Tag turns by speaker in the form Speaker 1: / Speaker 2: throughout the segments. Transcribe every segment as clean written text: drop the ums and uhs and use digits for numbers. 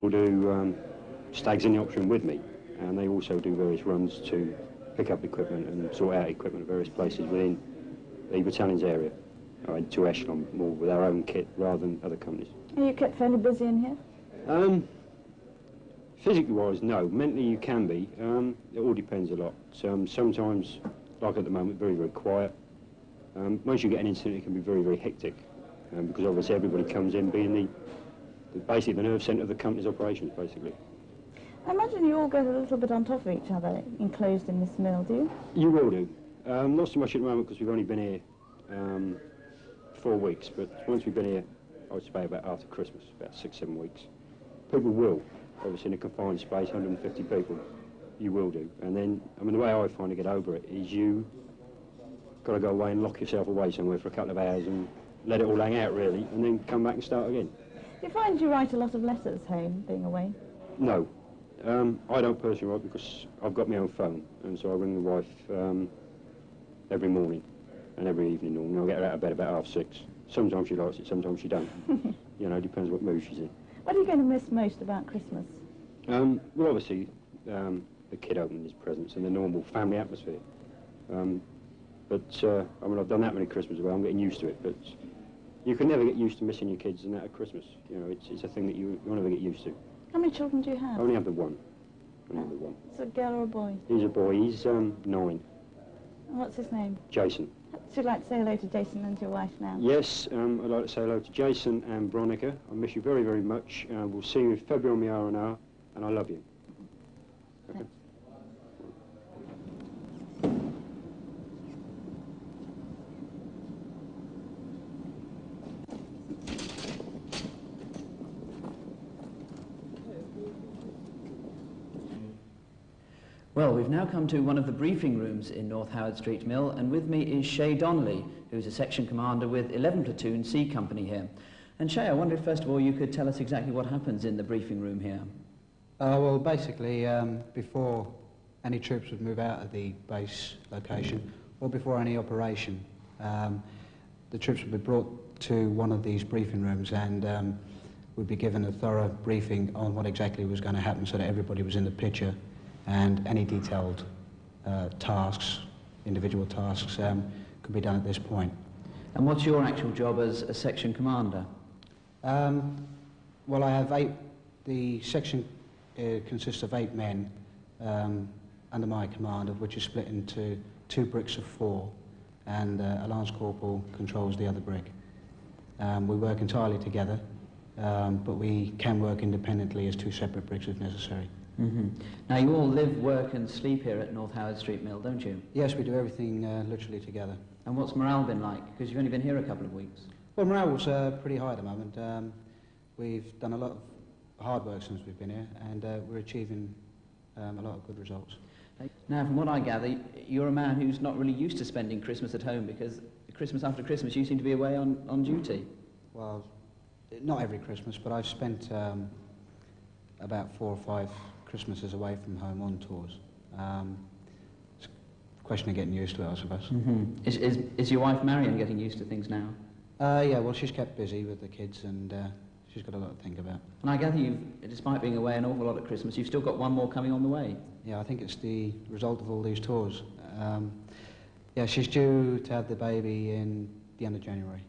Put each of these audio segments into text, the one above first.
Speaker 1: We'll do stags in the option with me, and they also do various runs to pick up equipment and sort out equipment at various places within the battalion's area, to echelon more with our own kit rather than other companies.
Speaker 2: Are you kept fairly busy in here?
Speaker 1: Physically wise, no. Mentally you can be. It all depends a lot. Sometimes, like at the moment, very, very quiet. Once you get an incident, it can be very, very hectic, because obviously everybody comes in being basically the nerve centre of the company's operations, basically.
Speaker 2: I imagine you all get a little bit on top of each other, enclosed in this mill, do you?
Speaker 1: You will do. Not so much at the moment because we've only been here 4 weeks, but once we've been here, I would say about after Christmas, about 6-7 weeks, people will, obviously in a confined space, 150 people, you will do. And then, I mean, the way I find to get over it is you got to go away and lock yourself away somewhere for a couple of hours and let it all hang out, really, and then come back and start again.
Speaker 2: Do you find you write a lot of letters home, being away?
Speaker 1: No. I don't personally write because I've got my own phone, and so I ring the wife every morning and every evening normally. I'll get her out of bed about 6:30. Sometimes she likes it, sometimes she don't. You know, depends what mood she's in.
Speaker 2: What are you going to miss most about Christmas?
Speaker 1: Well, obviously, the kid opening his presents and the normal family atmosphere. I mean, I've done that many Christmases where I'm getting used to it, but you can never get used to missing your kids and that at Christmas. You know, it's a thing that you'll never get used to.
Speaker 2: How many children do you have?
Speaker 1: I only have the one. Only have the one.
Speaker 2: It's a girl or a boy?
Speaker 1: He's a boy. He's 9.
Speaker 2: And what's his name?
Speaker 1: Jason.
Speaker 2: Would you like to say hello to Jason and your wife now?
Speaker 1: Yes, I'd like to say hello to Jason and Veronica. I miss you very, very much. We'll see you in February on the R&R, and I love you. Okay.
Speaker 3: Well, we've now come to one of the briefing rooms in North Howard Street Mill, and with me is Shay Donnelly, who's a section commander with 11 Platoon C Company here. And Shay, I wonder if first of all you could tell us exactly what happens in the briefing room here.
Speaker 4: Well, basically, before any troops would move out of the base location, or before any operation, the troops would be brought to one of these briefing rooms and would be given a thorough briefing on what exactly was going to happen so that everybody was in the picture, and any detailed tasks, individual tasks, could be done at this point.
Speaker 3: And what's your actual job as a section commander?
Speaker 4: Well, I have 8, the section consists of 8 men under my command, of which is split into 2 bricks of 4, and a lance corporal controls the other brick. We work entirely together, but we can work independently as 2 separate bricks if necessary.
Speaker 3: Mm-hmm. Now, you all live, work and sleep here at North Howard Street Mill, don't you?
Speaker 4: Yes, we do everything literally together.
Speaker 3: And what's morale been like? Because you've only been here a couple of weeks.
Speaker 4: Well, morale's pretty high at the moment. We've done a lot of hard work since we've been here, and we're achieving a lot of good results.
Speaker 3: Now, from what I gather, you're a man who's not really used to spending Christmas at home, because Christmas after Christmas you seem to be away on duty.
Speaker 4: Well, not every Christmas, but I've spent about 4 or 5 Christmases away from home on tours. It's a question of getting used to it, I suppose.
Speaker 3: Mm-hmm. Is your wife Marion getting used to things now?
Speaker 4: Yeah, well, she's kept busy with the kids, and she's got a lot to think about.
Speaker 3: And I gather you've, despite being away an awful lot at Christmas, you've still got one more coming on the way.
Speaker 4: Yeah, I think it's the result of all these tours. Yeah, she's due to have the baby in the end of January.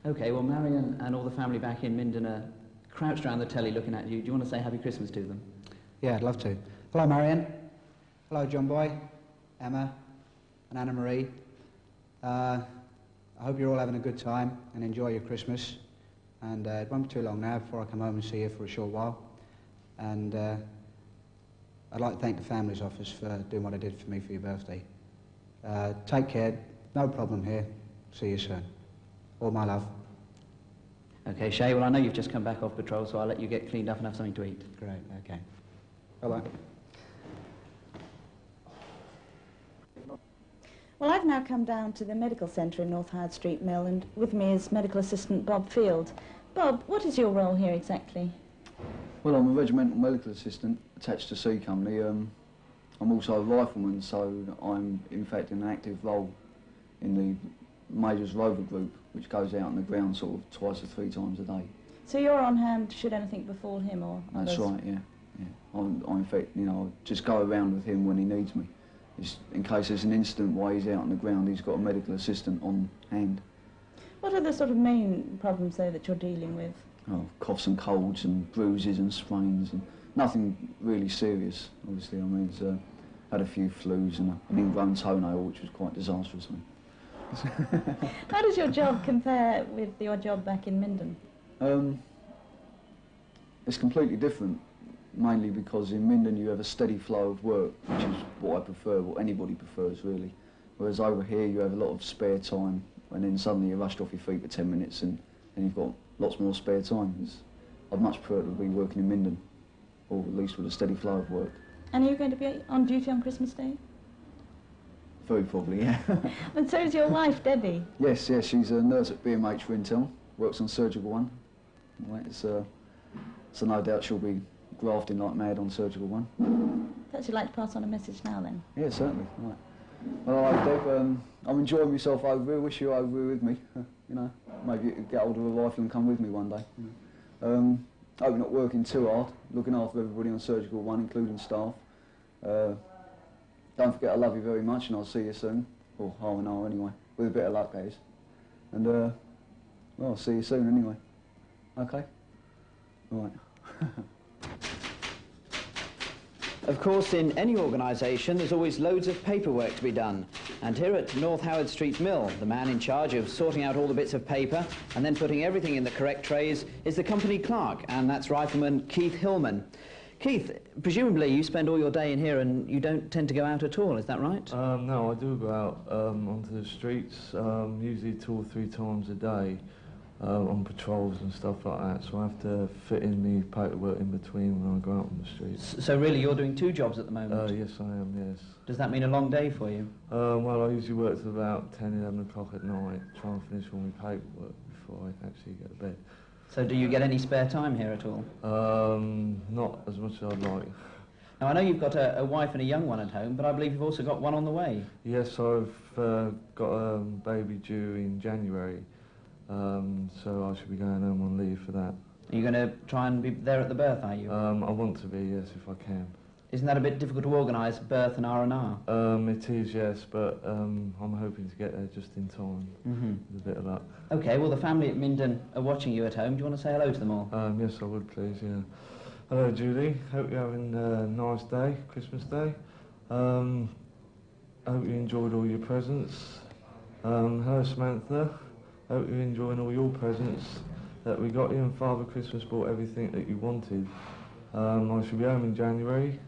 Speaker 3: OK, well, Marion and all the family back in Minden are crouched around the telly looking at you. Do you want to say Happy Christmas to them?
Speaker 4: Yeah, I'd love to. Hello, Marion. Hello, John Boy, Emma, and Anna Marie. I hope you're all having a good time and enjoy your Christmas. And it won't be too long now before I come home and see you for a short while. And I'd like to thank the Families Office for doing what they did for me for your birthday. Take care. No problem here. See you soon. All my love.
Speaker 3: OK, Shay, well, I know you've just come back off patrol, so I'll let you get cleaned up and have something to eat.
Speaker 4: Great, OK. Bye-bye.
Speaker 2: Well, I've now come down to the medical centre in North Howard Street Mill, and with me is medical assistant Bob Field. Bob, what is your role here exactly?
Speaker 5: Well, I'm a regimental medical assistant attached to C Company. I'm also a rifleman, so I'm in fact in an active role in the Major's Rover Group, which goes out on the ground sort of 2 or 3 times a day.
Speaker 2: So you're on hand should anything befall him or
Speaker 5: That's
Speaker 2: others?
Speaker 5: right, yeah. I'm in fact, you know, I just go around with him when he needs me. Just in case there's an incident while he's out on the ground, he's got a medical assistant on hand.
Speaker 2: What are the sort of main problems, though, that you're dealing with?
Speaker 5: Oh, coughs and colds and bruises and sprains, and nothing really serious, obviously. I mean, had a few flus and an ingrown toenail, which was quite disastrous.
Speaker 2: How does your job compare with your job back in Minden?
Speaker 5: It's completely different, mainly because in Minden you have a steady flow of work, which is what I prefer, what anybody prefers really. Whereas over here you have a lot of spare time, and then suddenly you're rushed off your feet for 10 minutes and you've got lots more spare time. I'd much prefer to be working in Minden, or at least with a steady flow of work.
Speaker 2: And are you going to be on duty on Christmas Day?
Speaker 5: Very probably, yeah.
Speaker 2: And so is your wife, Debbie?
Speaker 5: Yes, she's a nurse at BMH for Intel, works on Surgical 1. Right, so no doubt she'll be grafting like mad on Surgical 1.
Speaker 2: Perhaps you'd like to pass on a message now, then?
Speaker 5: Yeah, certainly. Right. Well, all right, Deb, I'm enjoying myself over here. Wish you over here with me. You know, maybe you could get hold of a rifle and come with me one day. Hope you're not working too hard, looking after everybody on Surgical 1, including staff. Don't forget I love you very much, and I'll see you soon. Or half an hour anyway, with a bit of luck, that is. And, well, I'll see you soon anyway. Okay? All right.
Speaker 3: Of course, in any organisation, there's always loads of paperwork to be done. And here at North Howard Street Mill, the man in charge of sorting out all the bits of paper and then putting everything in the correct trays is the company clerk, and that's Rifleman Keith Hillman. Keith, presumably you spend all your day in here and you don't tend to go out at all, is that right?
Speaker 6: No, I do go out onto the streets, usually 2 or 3 times a day. On patrols and stuff like that, so I have to fit in the paperwork in between when I go out on the streets.
Speaker 3: So really you're doing 2 jobs at the moment?
Speaker 6: Yes, I am, yes.
Speaker 3: Does that mean a long day for you?
Speaker 6: Well, I usually work till about 10, 11 o'clock at night, try and finish all my paperwork before I actually get to bed.
Speaker 3: So do you get any spare time here at all?
Speaker 6: Not as much as I'd like.
Speaker 3: Now I know you've got a wife and a young one at home, but I believe you've also got one on the way.
Speaker 6: Yes, I've got a baby due in January. So I should be going home on leave for that.
Speaker 3: Are you going to try and be there at the birth, are you?
Speaker 6: I want to be, yes, if I can.
Speaker 3: Isn't that a bit difficult to organise, birth and R&R?
Speaker 6: It is, yes, but I'm hoping to get there just in time, with a bit of luck.
Speaker 3: OK, well, the family at Minden are watching you at home. Do you want to say hello to them all?
Speaker 6: Yes, I would, please, yeah. Hello, Julie. Hope you're having a nice day, Christmas Day. I hope you enjoyed all your presents. Hello, Samantha. Hope you're enjoying all your presents that we got you, and Father Christmas bought everything that you wanted. I should be home in January,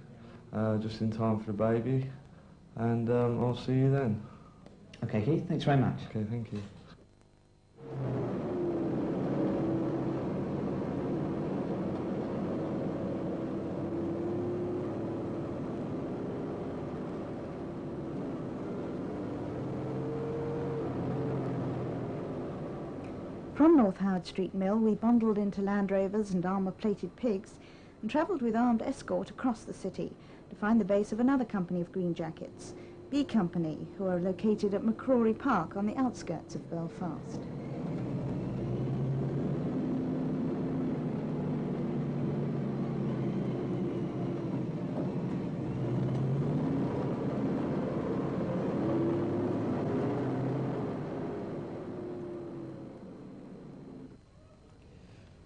Speaker 6: just in time for the baby, and I'll see you then.
Speaker 3: OK, Keith, thanks very much.
Speaker 6: OK, thank you.
Speaker 2: From North Howard Street Mill, we bundled into Land Rovers and armour-plated pigs and travelled with armed escort across the city to find the base of another company of Green Jackets, B Company, who are located at McCrory Park on the outskirts of Belfast.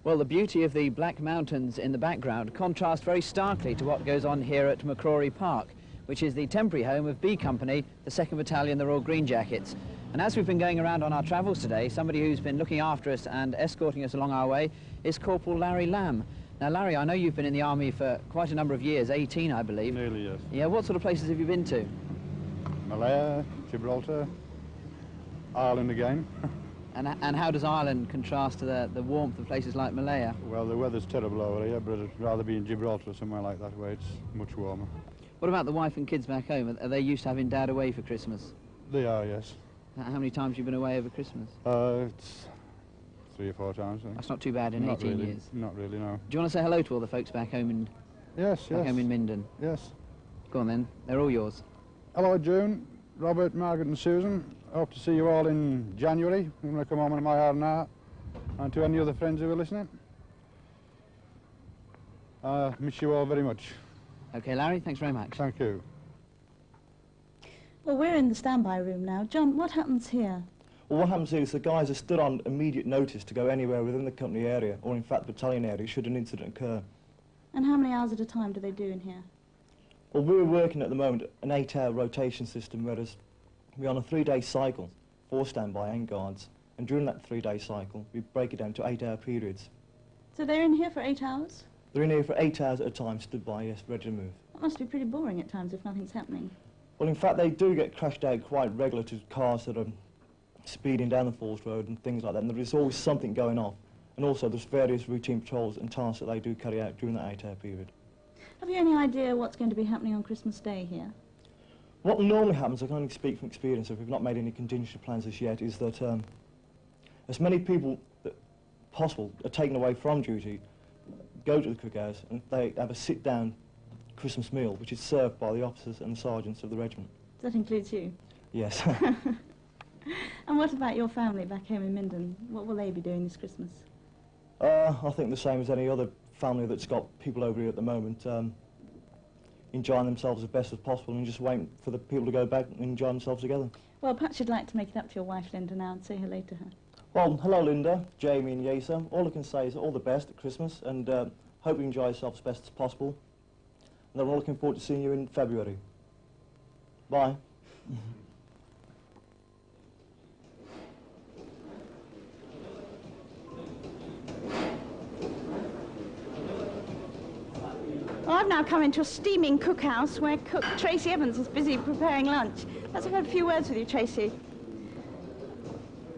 Speaker 3: Well, the beauty of the Black Mountains in the background contrasts very starkly to what goes on here at McCrory Park, which is the temporary home of B Company, the 2nd Battalion, the Royal Green Jackets. And as we've been going around on our travels today, somebody who's been looking after us and escorting us along our way is Corporal Larry Lamb. Now, Larry, I know you've been in the Army for quite a number of years, 18, I believe.
Speaker 7: Nearly, yes.
Speaker 3: Yeah, what sort of places have you been to?
Speaker 7: Malaya, Gibraltar, Ireland again.
Speaker 3: And how does Ireland contrast to the warmth of places like Malaya?
Speaker 7: Well, the weather's terrible over here, but I'd rather be in Gibraltar or somewhere like that where it's much warmer.
Speaker 3: What about the wife and kids back home? Are they used to having Dad away for Christmas?
Speaker 7: They are, yes.
Speaker 3: How many times have you been away over Christmas?
Speaker 7: It's 3 or 4 times, I think.
Speaker 3: That's not too bad in
Speaker 7: Not
Speaker 3: 18
Speaker 7: really,
Speaker 3: years.
Speaker 7: Not really, no.
Speaker 3: Do you want to say hello to all the folks back home in,
Speaker 7: Yes,
Speaker 3: back home in Minden?
Speaker 7: Yes.
Speaker 3: Go on then, they're all yours.
Speaker 7: Hello, June, Robert, Margaret and Susan. Hope to see you all in January. I'm going to come home in my R&R. And to any other friends who are listening. Miss you all very much.
Speaker 3: OK, Larry, thanks very much.
Speaker 7: Thank you.
Speaker 2: Well, we're in the standby room now. John, what happens here?
Speaker 8: Well, what happens here is the guys are stood on immediate notice to go anywhere within the company area, or in fact the battalion area, should an incident occur.
Speaker 2: And how many hours at a time do they do in here?
Speaker 8: Well, we're working at the moment an 8-hour rotation system, whereas we're on a 3-day cycle, 4 standby and guards, and during that 3-day cycle, we break it down to 8-hour periods.
Speaker 2: So they're in here for 8 hours?
Speaker 8: They're in here for 8 hours at a time, stood by, yes, ready to move.
Speaker 2: That must be pretty boring at times if nothing's happening.
Speaker 8: Well, in fact, they do get crashed out quite regular to cars that are speeding down the Falls Road and things like that, and there is always something going on. And also, there's various routine patrols and tasks that they do carry out during that 8-hour period.
Speaker 2: Have you any idea what's going to be happening on Christmas Day here?
Speaker 8: What normally happens, I can only speak from experience, if we've not made any contingency plans as yet, is that as many people as possible are taken away from duty, go to the cookhouse, and they have a sit-down Christmas meal, which is served by the officers and the sergeants of the regiment.
Speaker 2: That includes you?
Speaker 8: Yes.
Speaker 2: And what about your family back home in Minden? What will they be doing this Christmas?
Speaker 8: I think the same as any other family that's got people over here at the moment, enjoying themselves as best as possible and just waiting for the people to go back and enjoy themselves together.
Speaker 2: Well, perhaps you'd like to make it up to your wife, Linda, now and say hello to her.
Speaker 8: Well, hello, Linda, Jamie and Yasa. All I can say is all the best at Christmas, and hope you enjoy yourself as best as possible. And I'm looking forward to seeing you in February. Bye.
Speaker 2: Well, I've now come into a steaming cookhouse where cook Tracy Evans is busy preparing lunch. Let's have a few words with you, Tracy.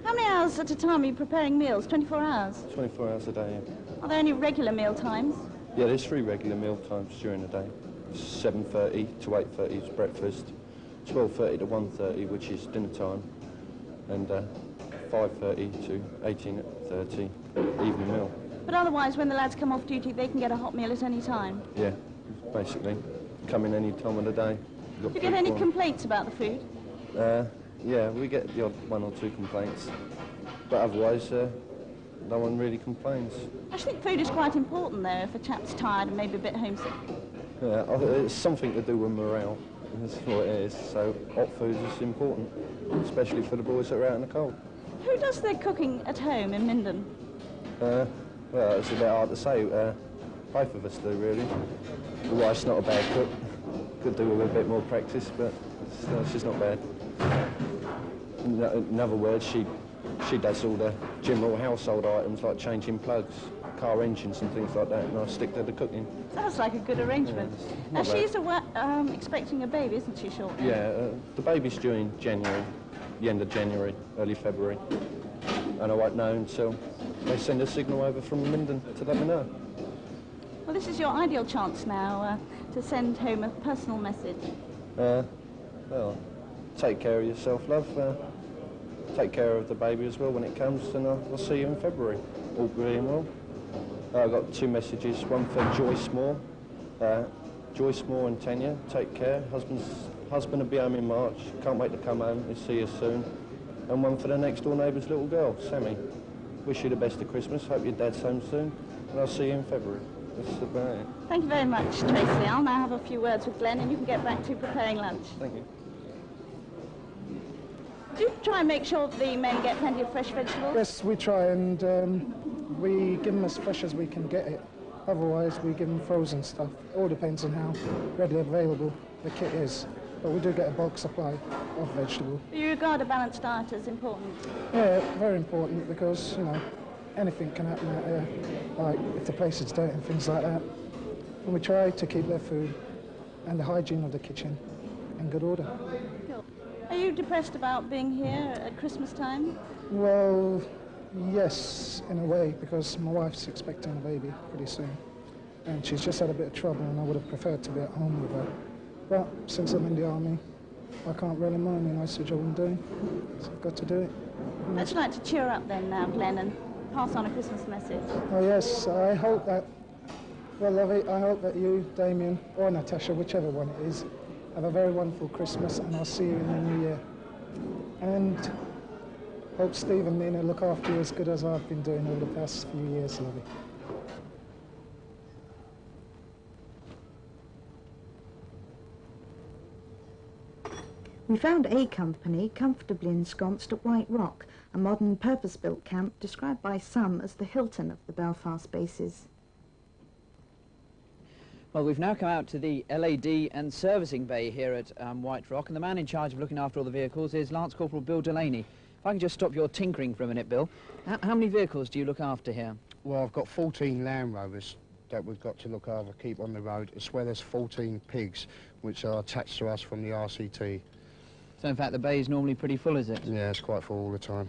Speaker 2: How many hours at a time are you preparing meals? 24 hours?
Speaker 9: 24 hours a day, yeah.
Speaker 2: Are there any regular meal times?
Speaker 9: Yeah, there's 3 regular meal times during the day. 7:30 to 8:30 is breakfast, 12:30 to 1:30, which is dinner time, and 5:30 to 18:30 evening meal.
Speaker 2: But otherwise, when the lads come off duty, they can get a hot meal at any time?
Speaker 9: Yeah, basically. Come in any time of the day.
Speaker 2: Do you get any complaints about the food?
Speaker 9: Yeah, we get the odd 1 or 2 complaints, but otherwise no one really complains.
Speaker 2: I think food is quite important, though, if a chap's tired and maybe a bit homesick.
Speaker 9: Yeah, it's something to do with morale, that's what it is, so hot food is important, especially for the boys that are out in the cold.
Speaker 2: Who does their cooking at home in Minden?
Speaker 9: Well, it's a bit hard to say. Both of us do, really. The wife's not a bad cook. Could do with a bit more practice, but she's not bad. In other words, she does all the general household items like changing plugs, car engines and things like that, and I stick to the cooking.
Speaker 2: Sounds like a good arrangement. Now, she's expecting a baby, isn't she, shortly?
Speaker 9: Yeah, the baby's due in January, the end of January, early February. And I won't know until they send a signal over from Minden to let me know.
Speaker 2: Well, this is your ideal chance now to send home a personal message.
Speaker 9: Well, take care of yourself, love. Take care of the baby as well when it comes, and I'll see you in February. All being well. I've got 2 messages, one for Joyce Moore. Joyce Moore and Tanya, take care. Husband will be home in March. Can't wait to come home and see you soon. And one for the next door neighbour's little girl, Sammy. Wish you the best of Christmas. Hope your dad's home soon. And I'll see you in February. That's about it.
Speaker 2: Thank you very much, Tracy. I'll now have a few words with Glenn and you can get back to preparing lunch.
Speaker 9: Thank you.
Speaker 2: Do you try and make sure the men get plenty of fresh vegetables?
Speaker 10: Yes, we try, and we give them as fresh as we can get it. Otherwise, we give them frozen stuff. It all depends on how readily available the kit is. But we do get a bulk supply of vegetable.
Speaker 2: Do you regard a balanced diet as important?
Speaker 10: Yeah, very important, because, you know, anything can happen out here, like if the place is dirty and things like that. And we try to keep their food and the hygiene of the kitchen in good order.
Speaker 2: Are you depressed about being here at Christmas time?
Speaker 10: Well, yes, in a way, because my wife's expecting a baby pretty soon. And she's just had a bit of trouble, and I would have preferred to be at home with her. But since I'm in the army, I can't really mind, you know, it's the job I'm doing, so I've got to do it.
Speaker 2: I'd like to cheer up then now, Glenn, and pass on a Christmas message.
Speaker 10: Oh yes, I hope that, well, Lovey, I hope that you, Damien, or Natasha, whichever one it is, have a very wonderful Christmas, and I'll see you in the new year. And hope Steve and Nina look after you as good as I've been doing all the past few years, Lovey.
Speaker 2: We found A Company comfortably ensconced at White Rock, a modern purpose-built camp described by some as the Hilton of the Belfast bases.
Speaker 3: Well, we've now come out to the LAD and servicing bay here at White Rock, and the man in charge of looking after all the vehicles is Lance Corporal Bill Delaney. If I can just stop your tinkering for a minute, Bill. How many vehicles do you look after here?
Speaker 11: Well, I've got 14 Land Rovers that we've got to look after, keep on the road, as well as 14 pigs, which are attached to us from the RCT.
Speaker 3: So, in fact, the bay is normally pretty full, is it?
Speaker 11: Yeah, it's quite full all the time.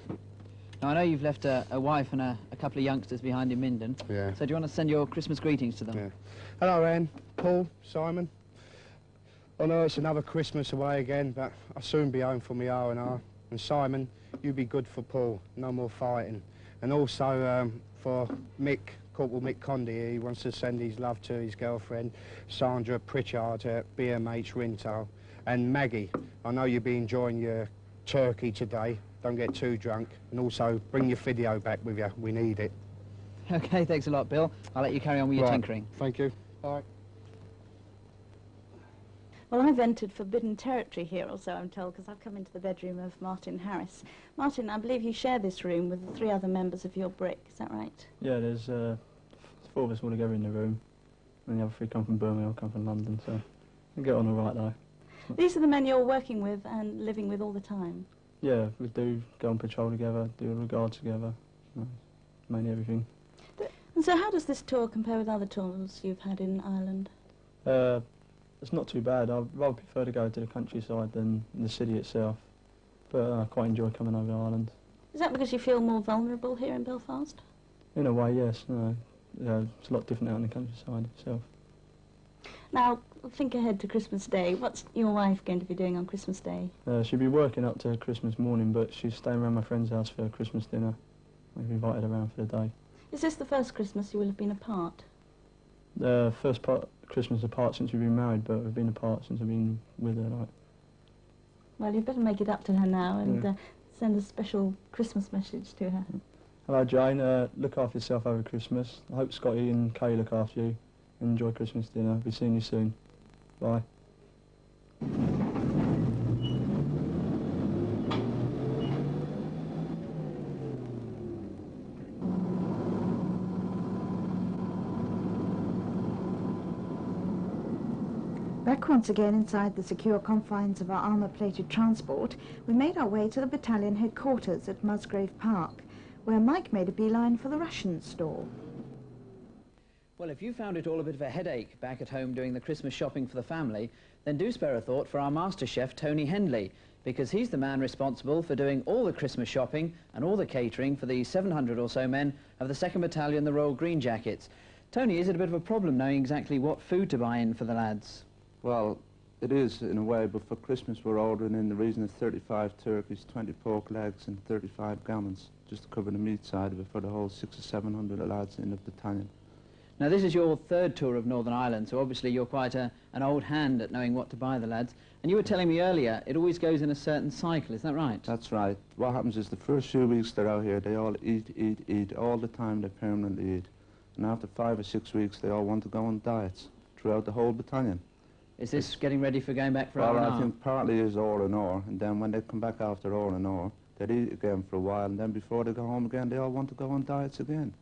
Speaker 3: Now, I know you've left a wife and a couple of youngsters behind in Minden.
Speaker 11: Yeah.
Speaker 3: So do you want to send your Christmas greetings to them?
Speaker 11: Yeah. Hello, Anne, Paul, Simon. I know it's another Christmas away again, but I'll soon be home for my R&R. And Simon, you be good for Paul, no more fighting. And also for Mick, Corporal Mick Condy, he wants to send his love to his girlfriend, Sandra Pritchard at BMH Rinto. And Maggie, I know you'll be enjoying your turkey today. Don't get too drunk. And also, bring your video back with you. We need it.
Speaker 3: OK, thanks a lot, Bill. I'll let you carry on with your tinkering.
Speaker 11: Thank you. Bye.
Speaker 12: Well, I've entered forbidden territory here, or so I'm told, because I've come into the bedroom of Martin Harris. Martin, I believe you share this room with the 3 other members of your brick, is that right?
Speaker 13: Yeah, there's 4 of us all together in the room, and the other 3 come from Birmingham, come from London, so we get on all right, though.
Speaker 12: These are the men you're working with and living with all the time?
Speaker 13: Yeah, we do go on patrol together, do a guard together, mainly everything.
Speaker 12: And so how does this tour compare with other tours you've had in Ireland?
Speaker 13: It's not too bad. I'd rather prefer to go to the countryside than the city itself, but I quite enjoy coming over to Ireland.
Speaker 12: Is that because you feel more vulnerable here in Belfast?
Speaker 13: In a way, yes. It's a lot different out in the countryside itself.
Speaker 12: Now, think ahead to Christmas Day. What's your wife going to be doing on Christmas Day?
Speaker 13: She'll be working up to Christmas morning, but she's staying around my friend's house for Christmas dinner. We've invited her around for the day.
Speaker 12: Is this the first Christmas you will have been apart?
Speaker 13: First Christmas apart since we've been married, but we've been apart since I've been with her. Like.
Speaker 12: Well, you'd better make it up to her now and send a special Christmas message to her.
Speaker 13: Hello, Jane. Look after yourself over Christmas. I hope Scotty and Kay look after you. Enjoy Christmas dinner. Be seeing you soon. Bye.
Speaker 2: Back once again inside the secure confines of our armour-plated transport, we made our way to the battalion headquarters at Musgrave Park, where Mike made a beeline for the Russian store.
Speaker 3: Well, if you found it all a bit of a headache back at home doing the Christmas shopping for the family, then do spare a thought for our master chef, Tony Hendley, because he's the man responsible for doing all the Christmas shopping and all the catering for the 700 or so men of the 2nd Battalion, the Royal Green Jackets. Tony, is it a bit of a problem knowing exactly what food to buy in for the lads?
Speaker 14: Well, it is in a way, but for Christmas we're ordering in the region of 35 turkeys, 20 pork legs and 35 gammons, just to cover the meat side of it for the whole 600 or 700 lads in the battalion.
Speaker 3: Now, this is your 3rd tour of Northern Ireland, so obviously you're quite an old hand at knowing what to buy the lads. And you were telling me earlier, it always goes in a certain cycle, is that right?
Speaker 14: That's right. What happens is the first few weeks they're out here, they all eat, all the time they permanently eat. And after 5 or 6 weeks, they all want to go on diets throughout the whole battalion.
Speaker 3: Is this getting ready for going back for
Speaker 14: R&R?
Speaker 3: R&R?
Speaker 14: I think partly is R&R, and then when they come back after R&R, they eat again for a while, and then before they go home again, they all want to go on diets again.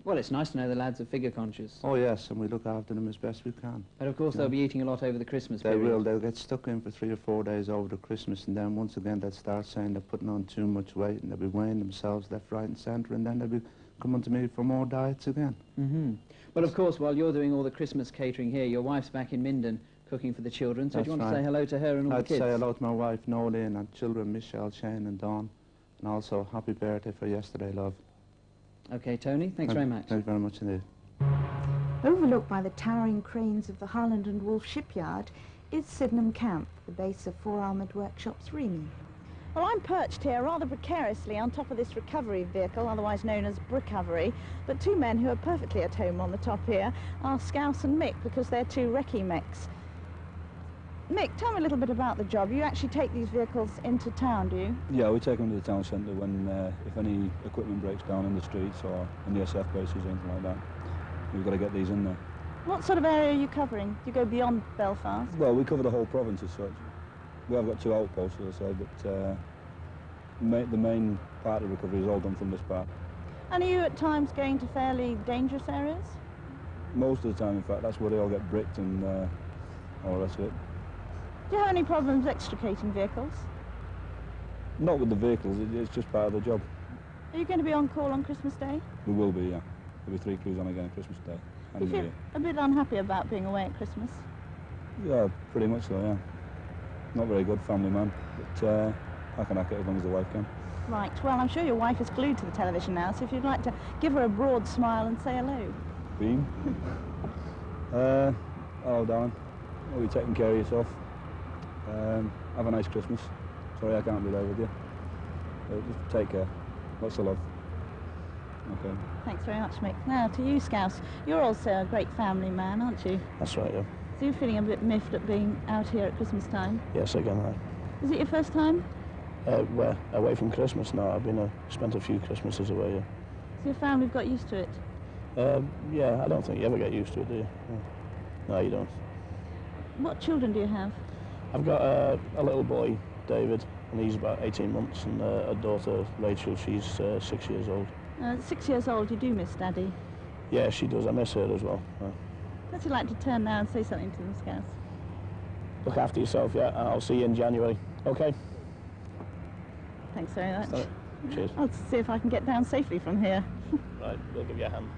Speaker 3: Well, it's nice to know the lads are figure conscious.
Speaker 14: Oh yes, and we look after them as best we can.
Speaker 3: But of course they'll be eating a lot over the Christmas period.
Speaker 14: They will. They'll get stuck in for 3 or 4 days over the Christmas, and then once again they'll start saying they're putting on too much weight, and they'll be weighing themselves left, right and centre, and then they'll be coming to me for more diets again.
Speaker 3: Well, of course, while you're doing all the Christmas catering here, your wife's back in Minden cooking for the children, so do you want to say hello to her and all the kids?
Speaker 14: I'd say hello to my wife, Nolene, and children, Michelle, Shane and Dawn, and also happy birthday for yesterday, love.
Speaker 3: OK, Tony, thanks very much.
Speaker 14: Thank you very much indeed.
Speaker 2: Overlooked by the towering cranes of the Harland and Wolff shipyard is Sydenham Camp, the base of 4 Armoured Workshops Remy.
Speaker 12: Well, I'm perched here rather precariously on top of this recovery vehicle, otherwise known as Brickcovery, but 2 men who are perfectly at home on the top here are Scouse and Mick, because they're 2 recce mechs. Mick, tell me a little bit about the job. You actually take these vehicles into town, do you?
Speaker 15: Yeah, we take them to the town centre when, if any equipment breaks down in the streets or in the SF bases or anything like that. We've got to get these in there.
Speaker 12: What sort of area are you covering? Do you go beyond Belfast?
Speaker 15: Well, we cover the whole province as such. We have got 2 outposts, as I say, but the main part of the recovery is all done from this part.
Speaker 12: And are you at times going to fairly dangerous areas?
Speaker 15: Most of the time, in fact, that's where they all get bricked and all the rest of it.
Speaker 12: Do you have any problems extricating vehicles?
Speaker 15: Not with the vehicles, it's just part of the job.
Speaker 12: Are you going to be on call on Christmas Day?
Speaker 15: We will be, yeah. There'll be 3 crews on again on Christmas Day.
Speaker 12: Do you feel a bit unhappy about being away at Christmas?
Speaker 15: Yeah, pretty much so, yeah. Not very good family man, but I can hack it as long as the wife can.
Speaker 12: Right, well, I'm sure your wife is glued to the television now, so if you'd like to give her a broad smile and say hello.
Speaker 15: Beam. Hello, darling. Hope you're taking care of yourself. Have a nice Christmas. Sorry I can't be there with you. Just take care. Lots of love. Okay.
Speaker 12: Thanks very much, Mick. Now, to you, Scouse. You're also a great family man, aren't you?
Speaker 16: That's right, yeah.
Speaker 12: So you're feeling a bit miffed at being out here at Christmas time?
Speaker 16: Yes, again, right.
Speaker 12: Is it your first time?
Speaker 16: Where? Away from Christmas? No, I've been spent a few Christmases away, yeah.
Speaker 12: So your family have got used to it?
Speaker 16: Yeah, I don't think you ever get used to it, do you? No, you don't.
Speaker 12: What children do you have?
Speaker 16: I've got a little boy, David, and he's about 18 months, and a daughter, Rachel, she's 6 years old.
Speaker 12: 6 years old, you do miss Daddy?
Speaker 16: Yeah, she does. I miss her as well.
Speaker 12: What's it like to turn now and say something to them, Scouts?
Speaker 16: Look after yourself, yeah, and I'll see you in January. Okay?
Speaker 12: Thanks very much.
Speaker 16: Sorry. Cheers.
Speaker 12: I'll see if I can get down safely from here.
Speaker 16: Right, we'll give you a hand.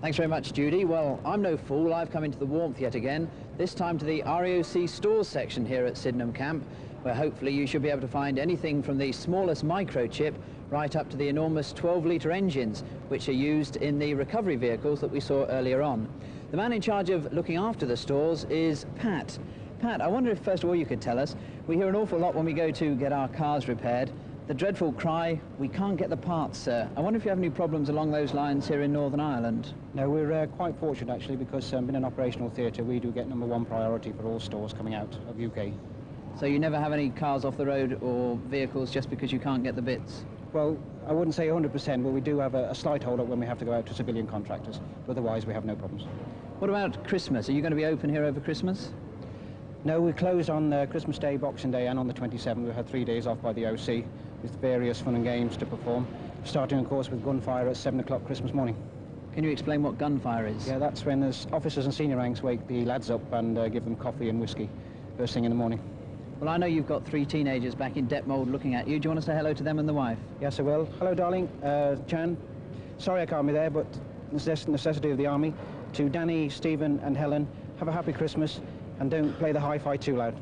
Speaker 3: Thanks very much, Judy. Well, I'm no fool. I've come into the warmth yet again, this time to the REOC stores section here at Sydenham Camp, where hopefully you should be able to find anything from the smallest microchip right up to the enormous 12-litre engines, which are used in the recovery vehicles that we saw earlier on. The man in charge of looking after the stores is Pat. Pat, I wonder if first of all you could tell us, we hear an awful lot when we go to get our cars repaired, the dreadful cry, we can't get the parts, sir. I wonder if you have any problems along those lines here in Northern Ireland?
Speaker 17: No, we're quite fortunate actually, because in an operational theatre we do get #1 priority for all stores coming out of UK.
Speaker 3: So you never have any cars off the road or vehicles just because you can't get the bits?
Speaker 17: Well, I wouldn't say 100%, but we do have a slight hold-up when we have to go out to civilian contractors. But otherwise, we have no problems.
Speaker 3: What about Christmas? Are you going to be open here over Christmas?
Speaker 17: No, we're closed on Christmas Day, Boxing Day, and on the 27th. We had 3 days off by the OC with various fun and games to perform, starting, of course, with gunfire at 7 o'clock Christmas morning.
Speaker 3: Can you explain what gunfire is?
Speaker 17: Yeah, that's when there's officers and senior ranks wake the lads up and give them coffee and whiskey first thing in the morning.
Speaker 3: Well, I know you've got 3 teenagers back in Detmold looking at you. Do you want to say hello to them and the wife?
Speaker 17: Yes, I will. Hello, darling. Chan. Sorry I can't be there, but necessity of the army. To Danny, Stephen and Helen, have a happy Christmas and don't play the hi-fi too loud.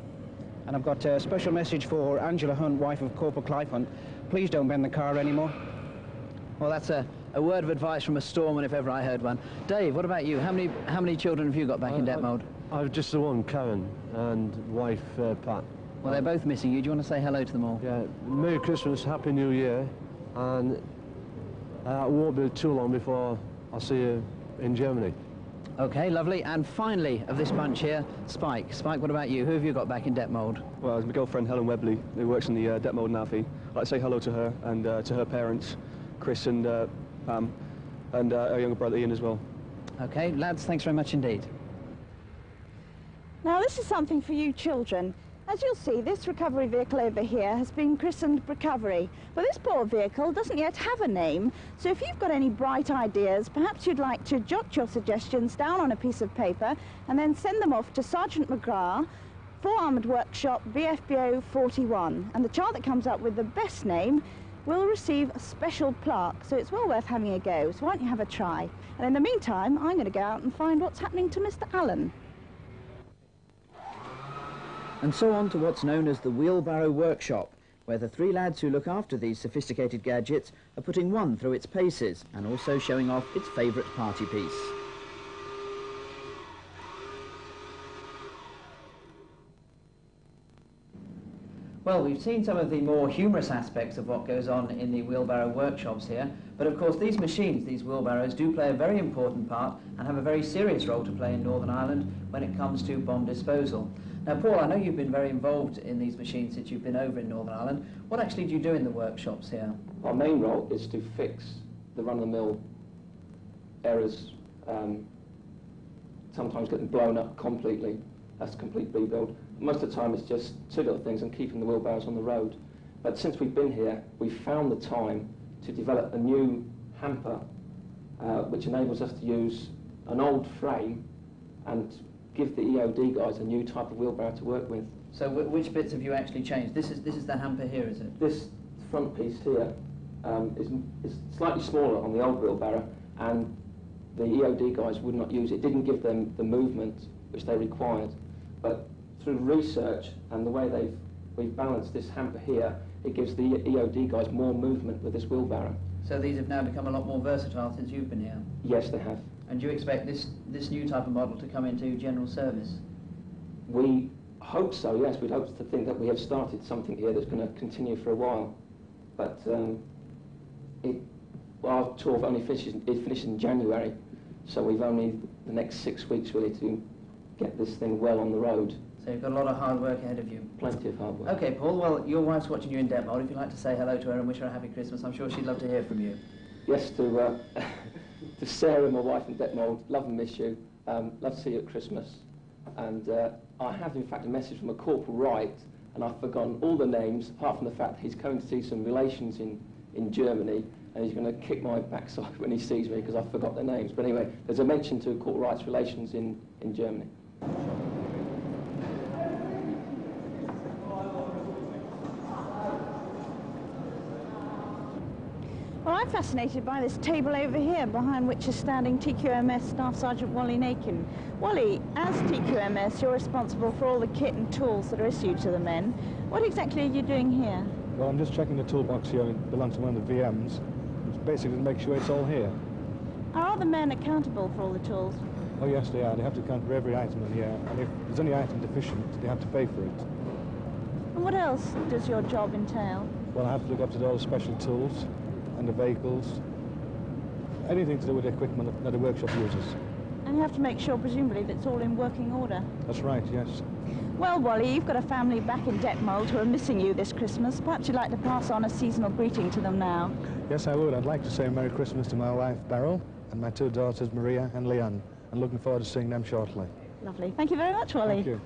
Speaker 17: And I've got a special message for Angela Hunt, wife of Corporal Clive Hunt. Please don't bend the car anymore.
Speaker 3: Well, that's a word of advice from a storeman if ever I heard one. Dave, what about you? How many children have you got back in Detmold?
Speaker 18: I've just the one, Karen, and wife, Pat.
Speaker 3: Well, they're both missing you. Do you want to say hello to them all?
Speaker 18: Yeah, Merry Christmas, Happy New Year, and it won't be too long before I'll see you in Germany.
Speaker 3: Okay, lovely. And finally, of this bunch here, Spike. Spike, what about you? Who have you got back in Detmold?
Speaker 19: Well, it's my girlfriend Helen Webley, who works in the Detmold Navy. I'd like to say hello to her and to her parents, Chris and Pam, and her younger brother Ian as well.
Speaker 3: Okay, lads, thanks very much indeed.
Speaker 12: Now, this is something for you children. As you'll see, this recovery vehicle over here has been christened Recovery. But this poor vehicle doesn't yet have a name, so if you've got any bright ideas, perhaps you'd like to jot your suggestions down on a piece of paper and then send them off to Sergeant McGrath, 4 Armoured Workshop, BFBO 41. And the child that comes up with the best name will receive a special plaque, so it's well worth having a go. So why don't you have a try? And in the meantime, I'm going to go out and find what's happening to Mr. Allen.
Speaker 3: And so on to what's known as the Wheelbarrow Workshop, where the 3 lads who look after these sophisticated gadgets are putting one through its paces and also showing off its favourite party piece. Well, we've seen some of the more humorous aspects of what goes on in the wheelbarrow workshops here, but of course these machines, these wheelbarrows, do play a very important part and have a very serious role to play in Northern Ireland when it comes to bomb disposal. Now, Paul, I know you've been very involved in these machines since you've been over in Northern Ireland. What actually do you do in the workshops here?
Speaker 20: Our main role is to fix the run-of-the-mill errors, sometimes getting blown up completely, a complete rebuild. Most of the time it's just two little things and keeping the wheelbarrows on the road. But since we've been here, we've found the time to develop a new hamper which enables us to use an old frame and give the EOD guys a new type of wheelbarrow to work with.
Speaker 3: So which bits have you actually changed? This is the hamper here, is it?
Speaker 20: This front piece here is slightly smaller on the old wheelbarrow, and the EOD guys would not use it. It didn't give them the movement which they required. But through research and the way we've balanced this hamper here, it gives the EOD guys more movement with this wheelbarrow.
Speaker 3: So these have now become a lot more versatile since you've been here?
Speaker 20: Yes, they have.
Speaker 3: And do you expect this new type of model to come into general service?
Speaker 20: We hope so, yes. We'd hope to think that we have started something here that's going to continue for a while. But our tour only finishes in January, so we've only the next 6 weeks really to get this thing well on the road.
Speaker 3: So you've got a lot of hard work ahead of you.
Speaker 20: Plenty of hard work.
Speaker 3: Okay, Paul, well, your wife's watching you in Detmold. If you'd like to say hello to her and wish her a happy Christmas, I'm sure she'd love to hear from you.
Speaker 20: Yes, to Sarah, my wife in Detmold, love and miss you. Love to see you at Christmas. And I have, in fact, a message from a Corporal Wright, and I've forgotten all the names, apart from the fact that he's going to see some relations in Germany, and he's going to kick my backside when he sees me because I forgot their names. But anyway, there's a mention to Corporal Wright's relations in Germany.
Speaker 12: Well, I'm fascinated by this table over here, behind which is standing TQMS Staff Sergeant Wally Nakin. Wally, as TQMS, you're responsible for all the kit and tools that are issued to the men. What exactly are you doing here?
Speaker 21: Well, I'm just checking the toolbox here. It belongs to one of the VMs. It's basically to make sure it's all here.
Speaker 12: Are all the men accountable for all the tools?
Speaker 21: Oh, yes, they are. They have to account for every item in here. And if there's any item deficient, they have to pay for it.
Speaker 12: And what else does your job entail?
Speaker 21: Well, I have to look after all the special tools and the vehicles, anything to do with the equipment that the workshop uses.
Speaker 12: And you have to make sure, presumably, that it's all in working order.
Speaker 21: That's right, yes.
Speaker 12: Well, Wally, you've got a family back in Detmold who are missing you this Christmas. Perhaps you'd like to pass on a seasonal greeting to them now.
Speaker 21: Yes, I would. I'd like to say Merry Christmas to my wife, Beryl, and my two daughters, Maria and Leanne. I'm looking forward to seeing them shortly.
Speaker 12: Lovely. Thank you very much, Wally.
Speaker 21: Thank you.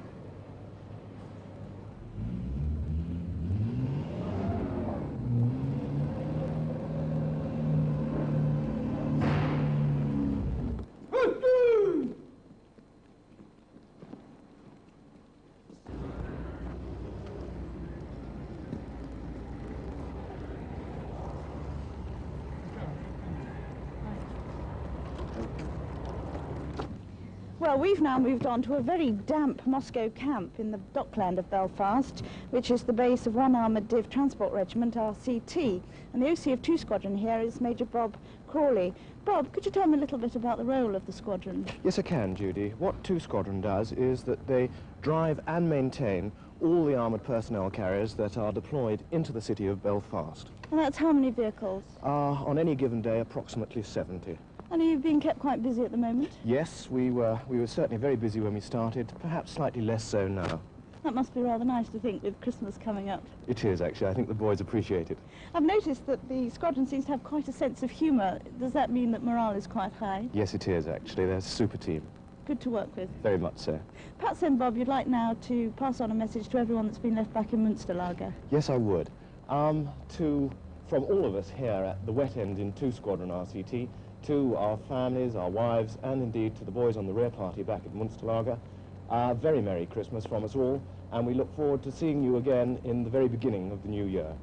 Speaker 12: Well, we've now moved on to a very damp Moscow camp in the dockland of Belfast, which is the base of 1 Armoured Div Transport Regiment, RCT. And the OC of 2 Squadron here is Major Bob Crawley. Bob, could you tell me a little bit about the role of the squadron?
Speaker 22: Yes, I can, Judy. What 2 Squadron does is that they drive and maintain all the armoured personnel carriers that are deployed into the city of Belfast.
Speaker 12: And that's how many vehicles?
Speaker 22: On any given day, approximately 70.
Speaker 12: And are you being kept quite busy at the moment?
Speaker 22: Yes, we were certainly very busy when we started, perhaps slightly less so now.
Speaker 12: That must be rather nice to think with Christmas coming up.
Speaker 22: It is, actually. I think the boys appreciate it.
Speaker 12: I've noticed that the squadron seems to have quite a sense of humour. Does that mean that morale is quite high?
Speaker 22: Yes, it is, actually. They're a super team.
Speaker 12: Good to work with.
Speaker 22: Very much so.
Speaker 12: Perhaps then, Bob, you'd like now to pass on a message to everyone that's been left back in Münsterlager.
Speaker 22: Yes, I would. From all of us here at the wet end in 2 Squadron RCT, to our families, our wives, and indeed to the boys on the rear party back at Münsterlager, a very Merry Christmas from us all, and we look forward to seeing you again in the very beginning of the new year.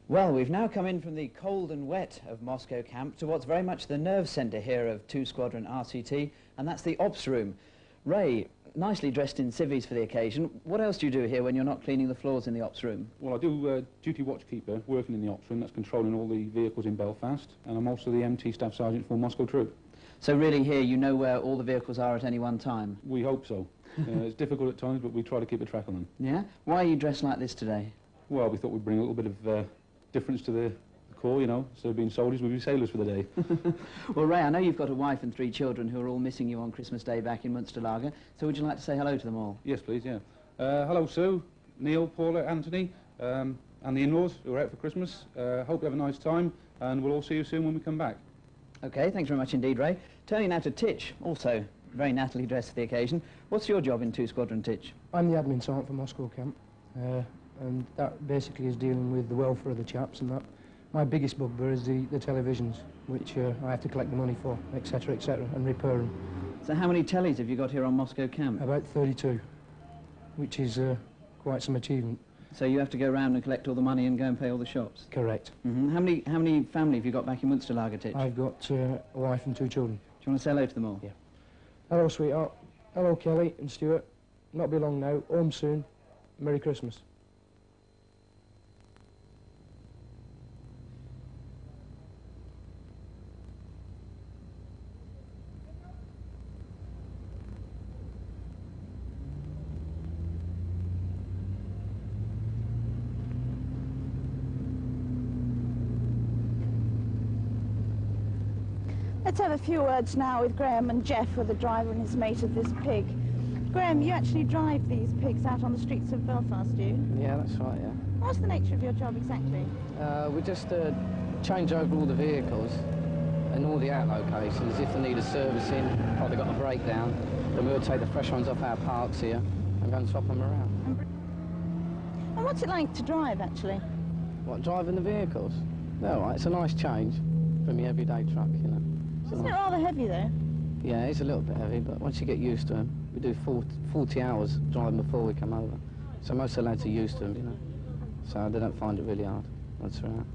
Speaker 3: Well, we've now come in from the cold and wet of Moscow camp to what's very much the nerve centre here of 2 Squadron RCT, and that's the ops room. Ray, nicely dressed in civvies for the occasion. What else do you do here when you're not cleaning the floors in the ops room?
Speaker 23: Well, I do duty watchkeeper, working in the ops room. That's controlling all the vehicles in Belfast, and I'm also the MT Staff Sergeant for Moscow Troop.
Speaker 3: So really here you know where all the vehicles are at any one time?
Speaker 23: We hope so. It's difficult at times, but we try to keep a track on them.
Speaker 3: Yeah? Why are you dressed like this today?
Speaker 23: Well, we thought we'd bring a little bit of difference to the corps, you know. Instead of being soldiers, we'd be sailors for the day.
Speaker 3: Well, Ray, I know you've got a wife and 3 children who are all missing you on Christmas Day back in Münsterlager, so would you like to say hello to them all?
Speaker 23: Yes, please, yeah. Hello, Sue, Neil, Paula, Anthony. and the in-laws who are out for Christmas. Hope you have a nice time, and we'll all see you soon when we come back.
Speaker 3: OK, thanks very much indeed, Ray. Turning now to Titch, also very nattily dressed for the occasion. What's your job in 2 Squadron, Titch?
Speaker 1: I'm the admin sergeant for Moscow camp, and that basically is dealing with the welfare of the chaps and that. My biggest bugbear is the televisions, which I have to collect the money for, etc., and repair them.
Speaker 3: So how many tellies have you got here on Moscow camp?
Speaker 1: About 32, which is quite some achievement.
Speaker 3: So you have to go around and collect all the money and go and pay all the shops?
Speaker 1: Correct.
Speaker 3: Mm-hmm. How many family have you got back in Munsterlager, Titch?
Speaker 1: I've got a wife and 2 children.
Speaker 3: Do you want to say hello to them all?
Speaker 1: Yeah. Hello, sweetheart. Hello, Kelly and Stuart. Not be long now. Home soon. Merry Christmas.
Speaker 12: Let's have a few words now with Graham and Jeff, who are the driver and his mate of this pig. Graham, you actually drive these pigs out on the streets of Belfast, do you?
Speaker 4: Yeah, that's right, yeah.
Speaker 12: What's the nature of your job exactly?
Speaker 4: We just change over all the vehicles and all the out locations. If they need a servicing, or they've got a breakdown, then we'll take the fresh ones off our parks here and go and swap them around.
Speaker 12: And what's it like to drive, actually?
Speaker 4: What, driving the vehicles? No, right, it's a nice change from your everyday truck, you know.
Speaker 12: Isn't it rather heavy, though?
Speaker 4: Yeah, it's a little bit heavy, but once you get used to them, we do 40 hours driving before we come over. So most of the lads are used to them, you know. So they don't find it really hard once they're out.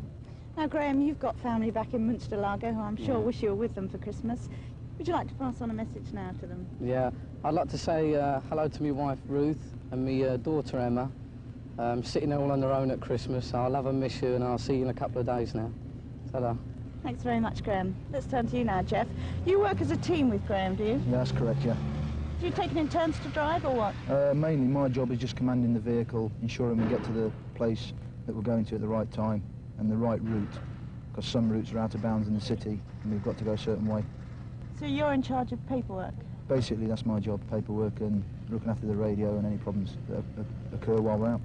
Speaker 12: Now, Graham, you've got family back in Munsterlager who I'm sure wish you were with them for Christmas. Would you like to pass on a message now to them?
Speaker 4: Yeah, I'd like to say hello to my wife Ruth and my daughter Emma. Sitting there all on their own at Christmas. I'll love and miss you, and I'll see you in a couple of days now. Ta-da.
Speaker 12: Thanks very much, Graham. Let's turn to you now, Jeff. You work as a team with Graham, do you?
Speaker 5: Yeah, that's correct, yeah.
Speaker 12: Do you take it in turns to drive, or what?
Speaker 5: Mainly, my job is just commanding the vehicle, ensuring we get to the place that we're going to at the right time and the right route, because some routes are out of bounds in the city and we've got to go a certain way.
Speaker 12: So you're in charge of paperwork?
Speaker 5: Basically, that's my job, paperwork and looking after the radio and any problems that occur while we're out.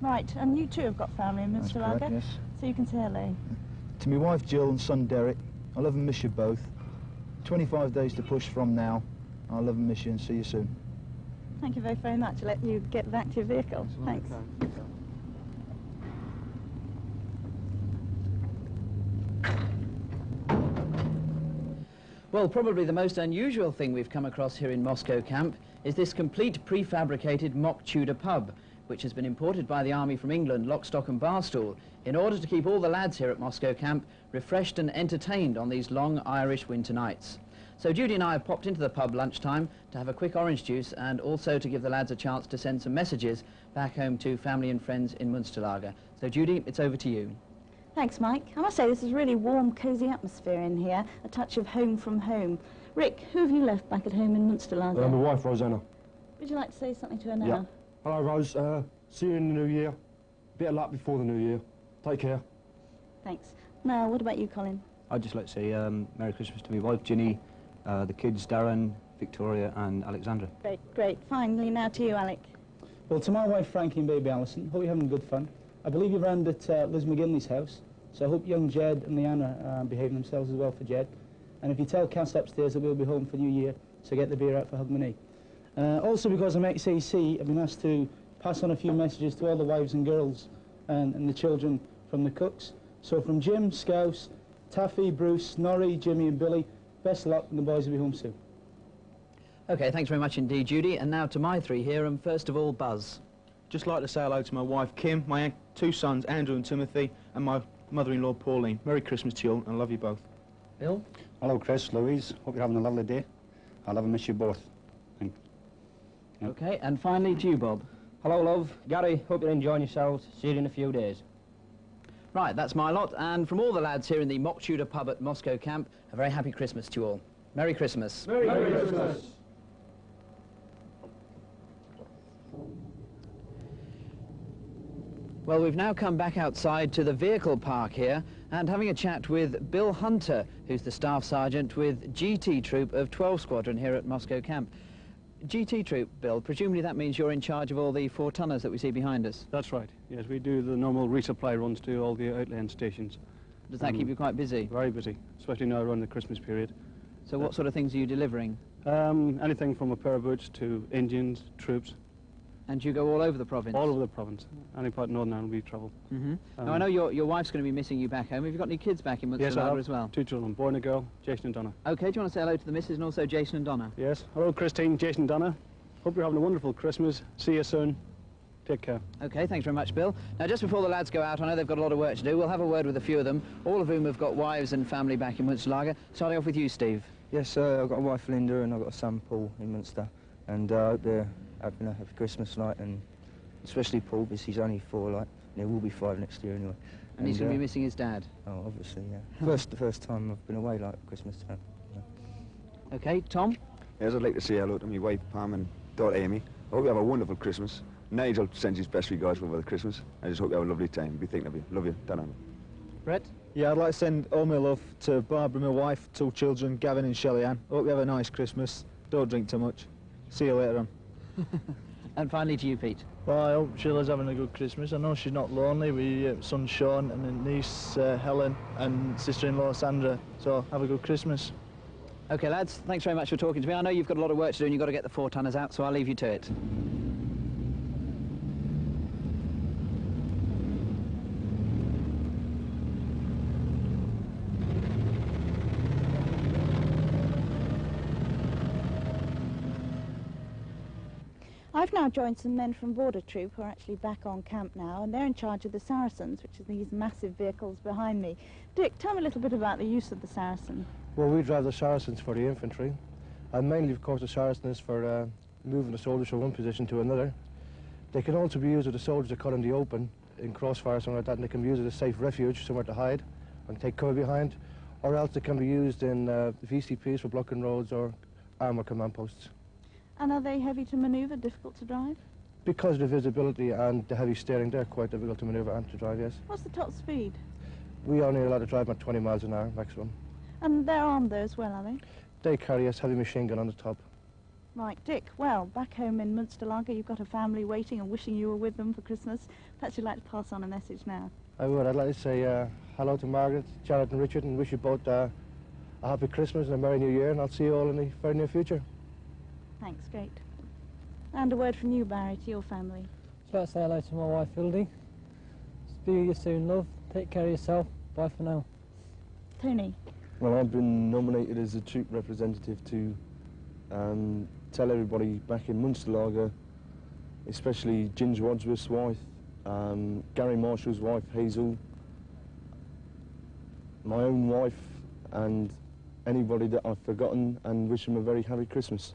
Speaker 12: Right, and you too have got family in
Speaker 5: That's
Speaker 12: Munsterlager?
Speaker 5: correct, yes.
Speaker 12: So you can say hello.
Speaker 5: To my wife Jill and son Derek, I love and miss you both. 25 days to push from now. I love and miss you and see you soon.
Speaker 12: Thank you very, very much. I'll let you get back to your vehicle. Thanks.
Speaker 3: Well, probably the most unusual thing we've come across here in Moscow camp is this complete prefabricated mock Tudor pub, which has been imported by the Army from England, lock, stock and barstool, in order to keep all the lads here at Moscow camp refreshed and entertained on these long Irish winter nights. So Judy and I have popped into the pub lunchtime to have a quick orange juice and also to give the lads a chance to send some messages back home to family and friends in Munsterlager. So Judy, it's over to you.
Speaker 12: Thanks, Mike. I must say this is really warm, cosy atmosphere in here, a touch of home from home. Rick, who have you left back at home in Munsterlager?
Speaker 18: My wife, Rosanna.
Speaker 12: Would you like to say something to her now?
Speaker 18: Yeah. Hello, Rose. See you in the new year. Bit of luck before the new year. Take care.
Speaker 12: Thanks. Now, what about you, Colin?
Speaker 24: I'd just like to say Merry Christmas to my wife, Ginny, the kids, Darren, Victoria and Alexandra.
Speaker 12: Great, great. Finally, now to you, Alec.
Speaker 25: Well, to my wife, Frankie, and baby Alison, hope you're having good fun. I believe you're round at Liz McGinley's house, so I hope young Jed and Leanna are behaving themselves as well for Jed. And if you tell Cass upstairs that we'll be home for New Year, so get the beer out for Hogmanay. Also, because I'm ex-AC, I've been asked to pass on a few messages to all the wives and girls and the children from the cooks. So from Jim, Scouse, Taffy, Bruce, Norrie, Jimmy and Billy, best luck and the boys will be home soon.
Speaker 3: OK, thanks very much indeed, Judy. And now to my three here, and first of all, Buzz.
Speaker 26: Just like to say hello to my wife, Kim, my two sons, Andrew and Timothy, and my mother-in-law, Pauline. Merry Christmas to you all, and I love you both.
Speaker 3: Bill?
Speaker 27: Hello, Chris, Louise. Hope you're having a lovely day. I love and miss you both. Thank you.
Speaker 3: OK, and finally to you, Bob.
Speaker 28: Hello, love. Gary, hope you're enjoying yourselves. See you in a few days.
Speaker 3: Right, that's my lot, and from all the lads here in the Mock Tudor pub at Moscow camp, a very happy Christmas to you all. Merry Christmas.
Speaker 28: Merry Christmas.
Speaker 3: Well, we've now come back outside to the vehicle park here and having a chat with Bill Hunter, who's the Staff Sergeant with GT Troop of 12 Squadron here at Moscow camp. GT troop, Bill, presumably that means you're in charge of all the 4-tonners that we see behind us.
Speaker 19: That's right. Yes, we do the normal resupply runs to all the outland stations.
Speaker 3: Does that keep you quite busy?
Speaker 19: Very busy, especially now around the Christmas period.
Speaker 3: So what sort of things are you delivering?
Speaker 19: Anything from a pair of boots to engines, troops.
Speaker 3: And you go all over the province?
Speaker 19: All over the province. Any part of Northern Ireland we travel.
Speaker 3: Now, I know your wife's going to be missing you back home. Have you got any kids back in Munster Lager as well?
Speaker 19: 2 children, boy and a girl, Jason and Donna.
Speaker 3: OK, do you want to say hello to the missus and also Jason and Donna?
Speaker 19: Yes. Hello, Christine, Jason, Donna. Hope you're having a wonderful Christmas. See you soon. Take care.
Speaker 3: OK, thanks very much, Bill. Now, just before the lads go out, I know they've got a lot of work to do. We'll have a word with a few of them, all of whom have got wives and family back in Munster Lager. Starting off with you, Steve.
Speaker 24: Yes, I've got a wife, Linda, and I've got a son, Paul, in Munster. And I hope they're having a happy Christmas, like, and especially Paul, because he's only 4, like, and he will be 5 next year anyway.
Speaker 3: And he's going to be missing his dad?
Speaker 24: Oh, obviously, yeah. The first time I've been away, like, Christmas time. Yeah.
Speaker 3: OK, Tom?
Speaker 6: Yes, I'd like to say hello to my wife, Pam, and daughter, Amy. I hope you have a wonderful Christmas. Nigel sends his best regards over the Christmas. I just hope you have a lovely time. Be thinking of you. Love you. Donna.
Speaker 3: Brett?
Speaker 5: Yeah, I'd like to send all my love to Barbara, my wife, 2 children, Gavin and Shelley-Ann. Hope you have a nice Christmas. Don't drink too much. See you later on.
Speaker 3: And finally to you, Pete.
Speaker 7: Well, I hope Sheila's having a good Christmas. I know she's not lonely with son Sean and a niece Helen and sister-in-law Sandra. So have a good Christmas.
Speaker 3: OK, lads, thanks very much for talking to me. I know you've got a lot of work to do and you've got to get the 4-tonners out, so I'll leave you to it.
Speaker 12: I've now joined some men from Border Troop who are actually back on camp now, and they're in charge of the Saracens, which are these massive vehicles behind me. Dick, tell me a little bit about the use of the Saracen.
Speaker 21: Well, we drive the Saracens for the infantry, and mainly, of course, the Saracen is for moving the soldiers from one position to another. They can also be used if the soldiers are caught in the open, in crossfire or something like that, and they can be used as a safe refuge, somewhere to hide and take cover behind, or else they can be used in VCPs for blocking roads or armour command posts.
Speaker 12: And are they heavy to manoeuvre, difficult to drive?
Speaker 21: Because of the visibility and the heavy steering, they're quite difficult to manoeuvre and to drive, yes.
Speaker 12: What's the top speed?
Speaker 21: We are only allowed to drive at 20 miles an hour maximum.
Speaker 12: And they're armed there as well, are they?
Speaker 21: They carry a heavy machine gun on the top.
Speaker 12: Right, Dick, well, back home in Munster Lager, you've got a family waiting and wishing you were with them for Christmas. Perhaps you'd like to pass on a message now.
Speaker 21: I would. I'd like to say hello to Margaret, Janet and Richard, and wish you both a happy Christmas and a Merry New Year, and I'll see you all in the very near future.
Speaker 12: Thanks, great. And a word from you, Barry, to your family.
Speaker 8: I'd like to say hello to my wife, Hildy. See you soon, love. Take care of yourself. Bye for now.
Speaker 12: Tony.
Speaker 18: Well, I've been nominated as a troop representative to tell everybody back in Munster Lager, especially Ginger Wadsworth's wife, Gary Marshall's wife, Hazel, my own wife, and anybody that I've forgotten, and wish them a very happy Christmas.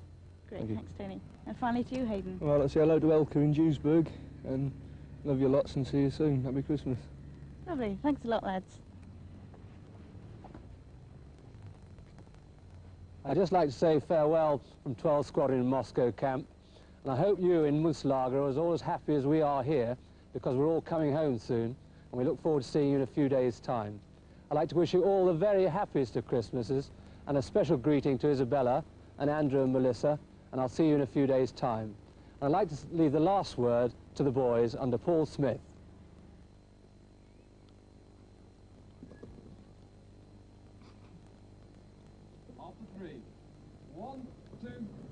Speaker 12: Great, thanks, Tony. And finally to you, Hayden.
Speaker 18: Well, let's say hello to Elka in Duisburg, and love you lots and see you soon. Happy Christmas.
Speaker 12: Lovely. Thanks a lot, lads.
Speaker 9: I'd just like to say farewell from 12th Squadron in Moscow camp, and I hope you in Munster Lager are all as happy as we are here, because we're all coming home soon, and we look forward to seeing you in a few days' time. I'd like to wish you all the very happiest of Christmases, and a special greeting to Isabella and Andrew and Melissa, and I'll see you in a few days' time. And I'd like to leave the last word to the boys under Paul Smith.
Speaker 10: After 3. 1, 2,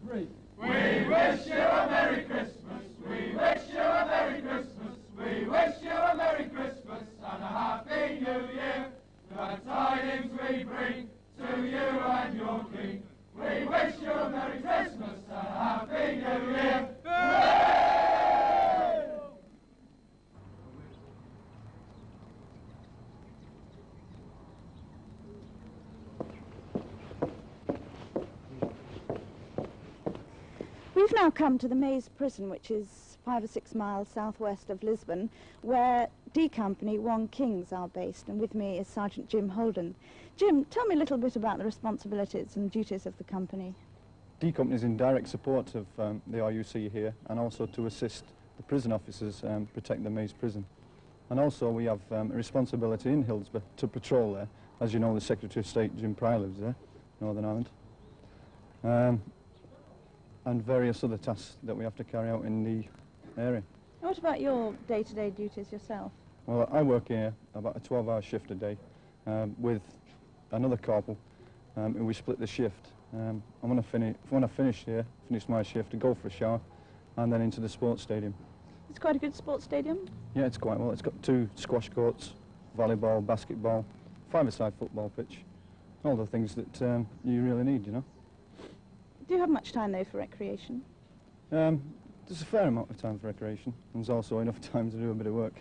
Speaker 10: 3.
Speaker 11: We wish you a Merry Christmas. We wish you a Merry Christmas. We wish you a Merry Christmas and a Happy New Year. Glad tidings we bring to you and your King. We wish you a Merry Christmas and a Happy New Year.
Speaker 12: We've now come to the Maze Prison, which is 5 or 6 miles southwest of Lisbon, where D Company 1 Kings are based, and with me is Sergeant Jim Holden. Jim, tell me a little bit about the responsibilities and duties of the company.
Speaker 13: D Company is in direct support of the RUC here, and also to assist the prison officers protect the Maze Prison. And also we have a responsibility in Hillsborough to patrol there. As you know, the Secretary of State, Jim Pryor, lives there, Northern Ireland. and various other tasks that we have to carry out in the area.
Speaker 12: What about your day-to-day duties yourself?
Speaker 13: Well, I work here about a 12-hour shift a day with another corporal, and we split the shift. When I finish here, finish my shift, I go for a shower, and then into the sports stadium.
Speaker 12: It's quite a good sports stadium?
Speaker 13: Yeah, it's quite well. It's got 2 squash courts, volleyball, basketball, 5-a-side football pitch, all the things that you really need, you know.
Speaker 12: Do you have much time, though, for recreation?
Speaker 13: There's a fair amount of time for recreation. There's also enough time to do a bit of work.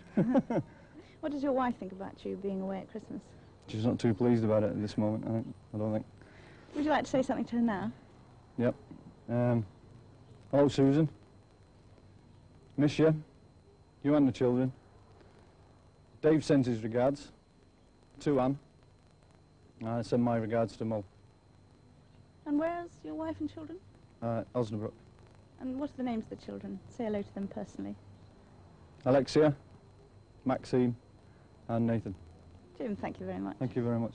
Speaker 12: What does your wife think about you being away at Christmas?
Speaker 13: She's not too pleased about it at this moment, I don't think.
Speaker 12: Would you like to say something to her now?
Speaker 13: Yep. Hello, Susan. Miss you. You and the children. Dave sends his regards to Anne. I send my regards to Mo.
Speaker 12: And where's your wife and children?
Speaker 13: Osnabrück.
Speaker 12: And what are the names of the children? Say hello to them personally.
Speaker 13: Alexia, Maxine, and Nathan.
Speaker 12: Jim, thank you very much.
Speaker 13: Thank you very much.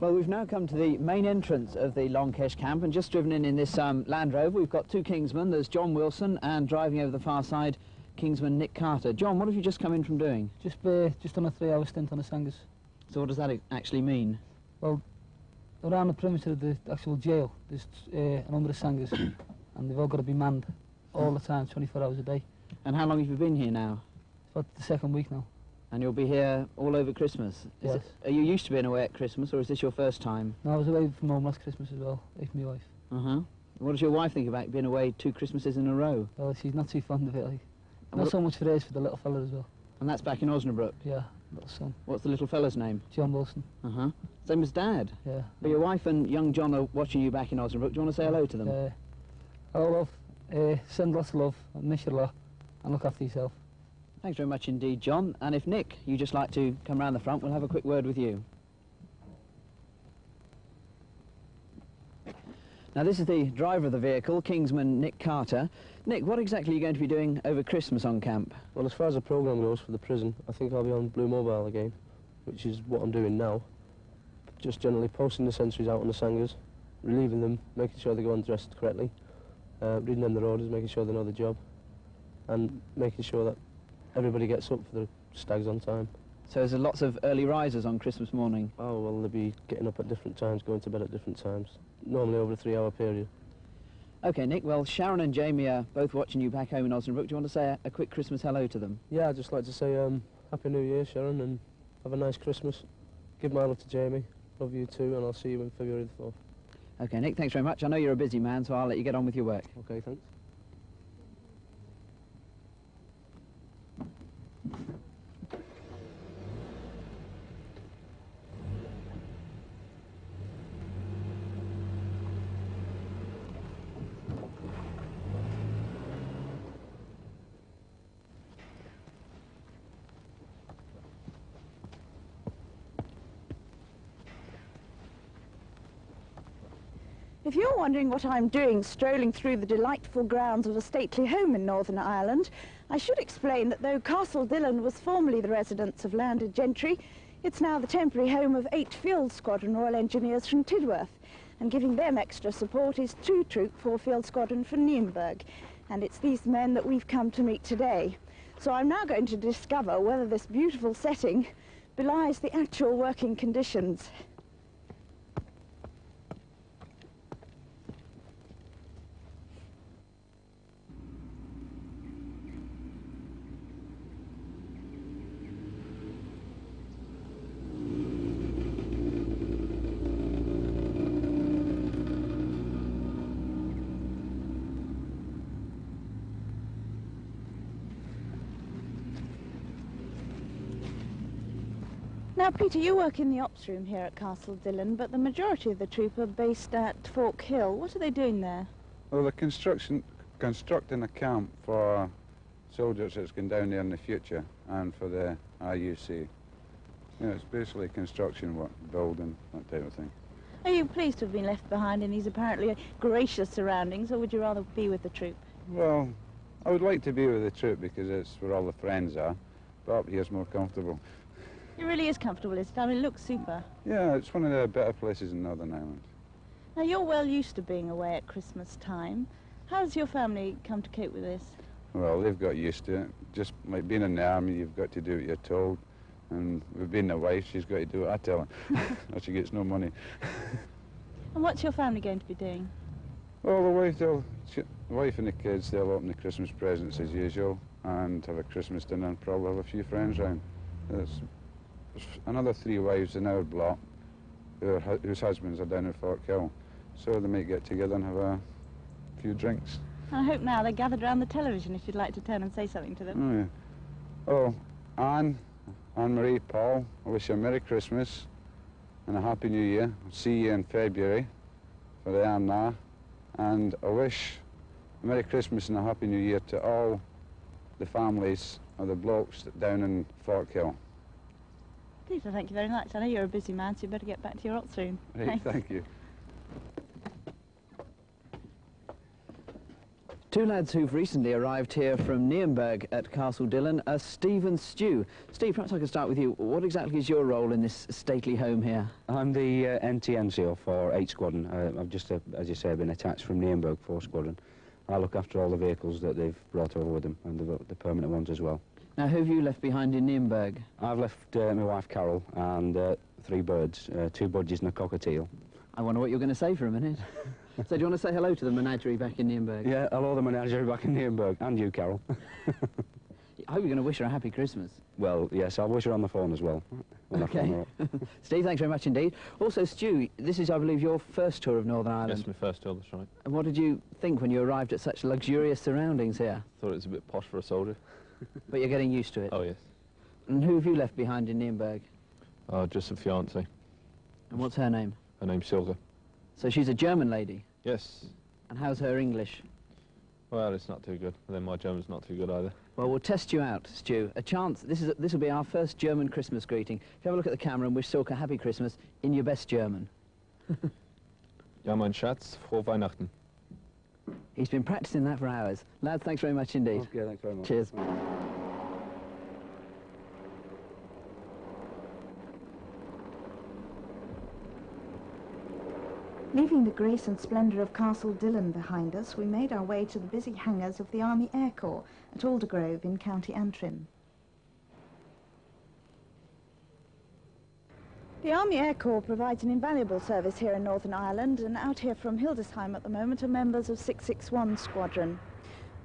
Speaker 3: Well, we've now come to the main entrance of the Longkesh camp and just driven in this Land Rover. We've got 2 Kingsmen. There's John Wilson and driving over the far side, Kingsman Nick Carter. John, what have you just come in from doing?
Speaker 25: Just on a 3-hour stint on the Sangers.
Speaker 3: So what does that actually mean?
Speaker 25: Well, around the perimeter of the actual jail, there's a number of Sangers, and they've all got to be manned all the time, 24 hours a day.
Speaker 3: And how long have you been here now?
Speaker 25: It's about the 2nd week now.
Speaker 3: And you'll be here all over Christmas?
Speaker 25: Yes.
Speaker 3: Are you used to being away at Christmas, or is this your first time?
Speaker 25: No, I was away from home last Christmas as well, with my wife.
Speaker 3: Uh-huh. What does your wife think about being away 2 Christmases in a row?
Speaker 25: Well, she's not too fond of it, like. Not so much for hers, for the little fella as well.
Speaker 3: And that's back in Osnabrück?
Speaker 25: Yeah, little son.
Speaker 3: What's the little fella's name?
Speaker 25: John Wilson.
Speaker 3: Uh-huh. Same as Dad?
Speaker 25: Yeah.
Speaker 3: But your wife and young John are watching you back in Osnabrück. Do you want to say hello to them?
Speaker 25: Hello, love. Send lots of love, and miss you a lot, and look after yourself.
Speaker 3: Thanks very much indeed, John. And if Nick, you'd just like to come round the front, we'll have a quick word with you. Now, this is the driver of the vehicle, Kingsman Nick Carter. Nick, what exactly are you going to be doing over Christmas on camp?
Speaker 18: Well, as far as the programme goes for the prison, I think I'll be on Blue Mobile again, which is what I'm doing now. Just generally posting the sentries out on the Sangers, relieving them, making sure they go undressed correctly, reading them their orders, making sure they know the job, and making sure that everybody gets up for the stags on time.
Speaker 3: So there's lots of early risers on Christmas morning?
Speaker 18: Oh, well, they'll be getting up at different times, going to bed at different times, normally over a 3-hour period.
Speaker 3: OK, Nick, well, Sharon and Jamie are both watching you back home in Osnabrück. Do you want to say a quick Christmas hello to them?
Speaker 18: Yeah, I'd just like to say Happy New Year, Sharon, and have a nice Christmas. Give my love to Jamie. Love you too, and I'll see you on February the 4th.
Speaker 3: OK, Nick, thanks very much. I know you're a busy man, so I'll let you get on with your work.
Speaker 18: OK, thanks.
Speaker 12: If you're wondering what I'm doing strolling through the delightful grounds of a stately home in Northern Ireland, I should explain that though Castle Dillon was formerly the residence of landed gentry, it's now the temporary home of 8 Field Squadron Royal Engineers from Tidworth, and giving them extra support is 2 Troop 4 Field Squadron from Nuremberg, and it's these men that we've come to meet today. So I'm now going to discover whether this beautiful setting belies the actual working conditions. Now, Peter, you work in the ops room here at Castle Dillon, but the majority of the troop are based at Fork Hill. What are they doing there?
Speaker 2: Well, they're constructing a camp for soldiers that's going down there in the future and for the IUC. You know, it's basically construction work, building, that type of thing.
Speaker 12: Are you pleased to have been left behind in these apparently gracious surroundings, or would you rather be with the troop?
Speaker 2: Well, I would like to be with the troop because it's where all the friends are, but up here's more comfortable.
Speaker 12: It really is comfortable, isn't it? I mean, it looks super.
Speaker 2: Yeah, it's one of the better places in Northern Ireland.
Speaker 12: Now, you're well used to being away at Christmas time. How has your family come to cope with this?
Speaker 2: Well, they've got used to it. Just like being in the army, you've got to do what you're told. And with being a wife, she's got to do what I tell her, or she gets no money.
Speaker 12: And what's your family going to be doing?
Speaker 2: Well, the wife and the kids, they'll open the Christmas presents as usual and have a Christmas dinner and probably have a few friends round. There's another 3 wives in our block whose husbands are down in Fort Hill, so they might get together and have a few drinks.
Speaker 12: And I hope now they're gathered around the television if you'd like to turn and say something to them.
Speaker 2: Oh, yeah. Anne-Marie, Paul, I wish you a Merry Christmas and a Happy New Year. I'll see you in February for the Anna. And I wish a Merry Christmas and a Happy New Year to all the families of the blokes down in Fort Hill.
Speaker 12: Peter, thank you very much. I know you're a busy man, so you better get back to your yacht soon.
Speaker 2: Right, thank you.
Speaker 3: 2 lads who've recently arrived here from Nuremberg at Castle Dillon are Steve and Stu. Steve, perhaps I could start with you. What exactly is your role in this stately home here?
Speaker 1: I'm the NTNCO for 8 Squadron. I've just, as you say, been attached from Nuremberg 4 Squadron. I look after all the vehicles that they've brought over with them, and the permanent ones as well.
Speaker 3: Now, who have you left behind in Nuremberg?
Speaker 1: I've left my wife Carol and 3 birds, 2 budgies and a cockatiel.
Speaker 3: I wonder what you're going to say for a minute. So do you want to say hello to the menagerie back in Nuremberg?
Speaker 1: Yeah, hello the menagerie back in Nuremberg, and you, Carol.
Speaker 3: I hope you're going to wish her a happy Christmas.
Speaker 1: Well, yes, I'll wish her on the phone as well.
Speaker 3: Okay. Steve, thanks very much indeed. Also, Stu, this is, I believe, your first tour of Northern Ireland.
Speaker 14: Yes, my first tour, that's right.
Speaker 3: And what did you think when you arrived at such luxurious surroundings here?
Speaker 14: Thought it was a bit posh for a soldier.
Speaker 3: But you're getting used to it?
Speaker 14: Oh, yes.
Speaker 3: And who have you left behind in Nuremberg?
Speaker 14: Just a fiancée.
Speaker 3: And what's her name?
Speaker 14: Her name's Silke. So
Speaker 3: she's a German lady?
Speaker 14: Yes.
Speaker 3: And how's her English?
Speaker 14: Well, it's not too good. And then my German's not too good either.
Speaker 3: Well, we'll test you out, Stu. A chance. This will be our first German Christmas greeting. If you have a look at the camera and wish Silke a happy Christmas in your best German.
Speaker 14: Ja, mein Schatz, frohe Weihnachten.
Speaker 3: He's been practicing that for hours. Lads, thanks very much indeed.
Speaker 1: Okay, thanks very much.
Speaker 3: Cheers.
Speaker 12: Leaving the grace and splendour of Castle Dillon behind us, we made our way to the busy hangars of the Army Air Corps at Aldergrove in County Antrim. The Army Air Corps provides an invaluable service here in Northern Ireland, and out here from Hildesheim at the moment are members of 661 Squadron.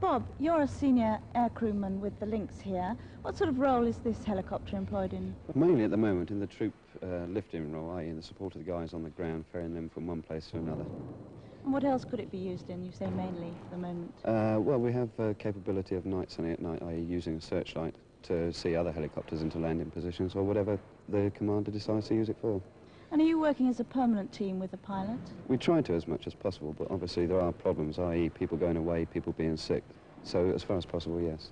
Speaker 12: Bob, you're a senior air crewman with the Lynx here. What sort of role is this helicopter employed in?
Speaker 15: Mainly at the moment in the troop lifting role, i.e. in the support of the guys on the ground, ferrying them from one place to another.
Speaker 12: And what else could it be used in, you say mainly, for the moment?
Speaker 15: Well, we have capability of night sunning at night, i.e. using a searchlight to see other helicopters into landing positions or whatever the commander decides to use it for.
Speaker 12: And are you working as a permanent team with a pilot?
Speaker 15: We try to as much as possible, but obviously there are problems, i.e. people going away, people being sick. So as far as possible, yes.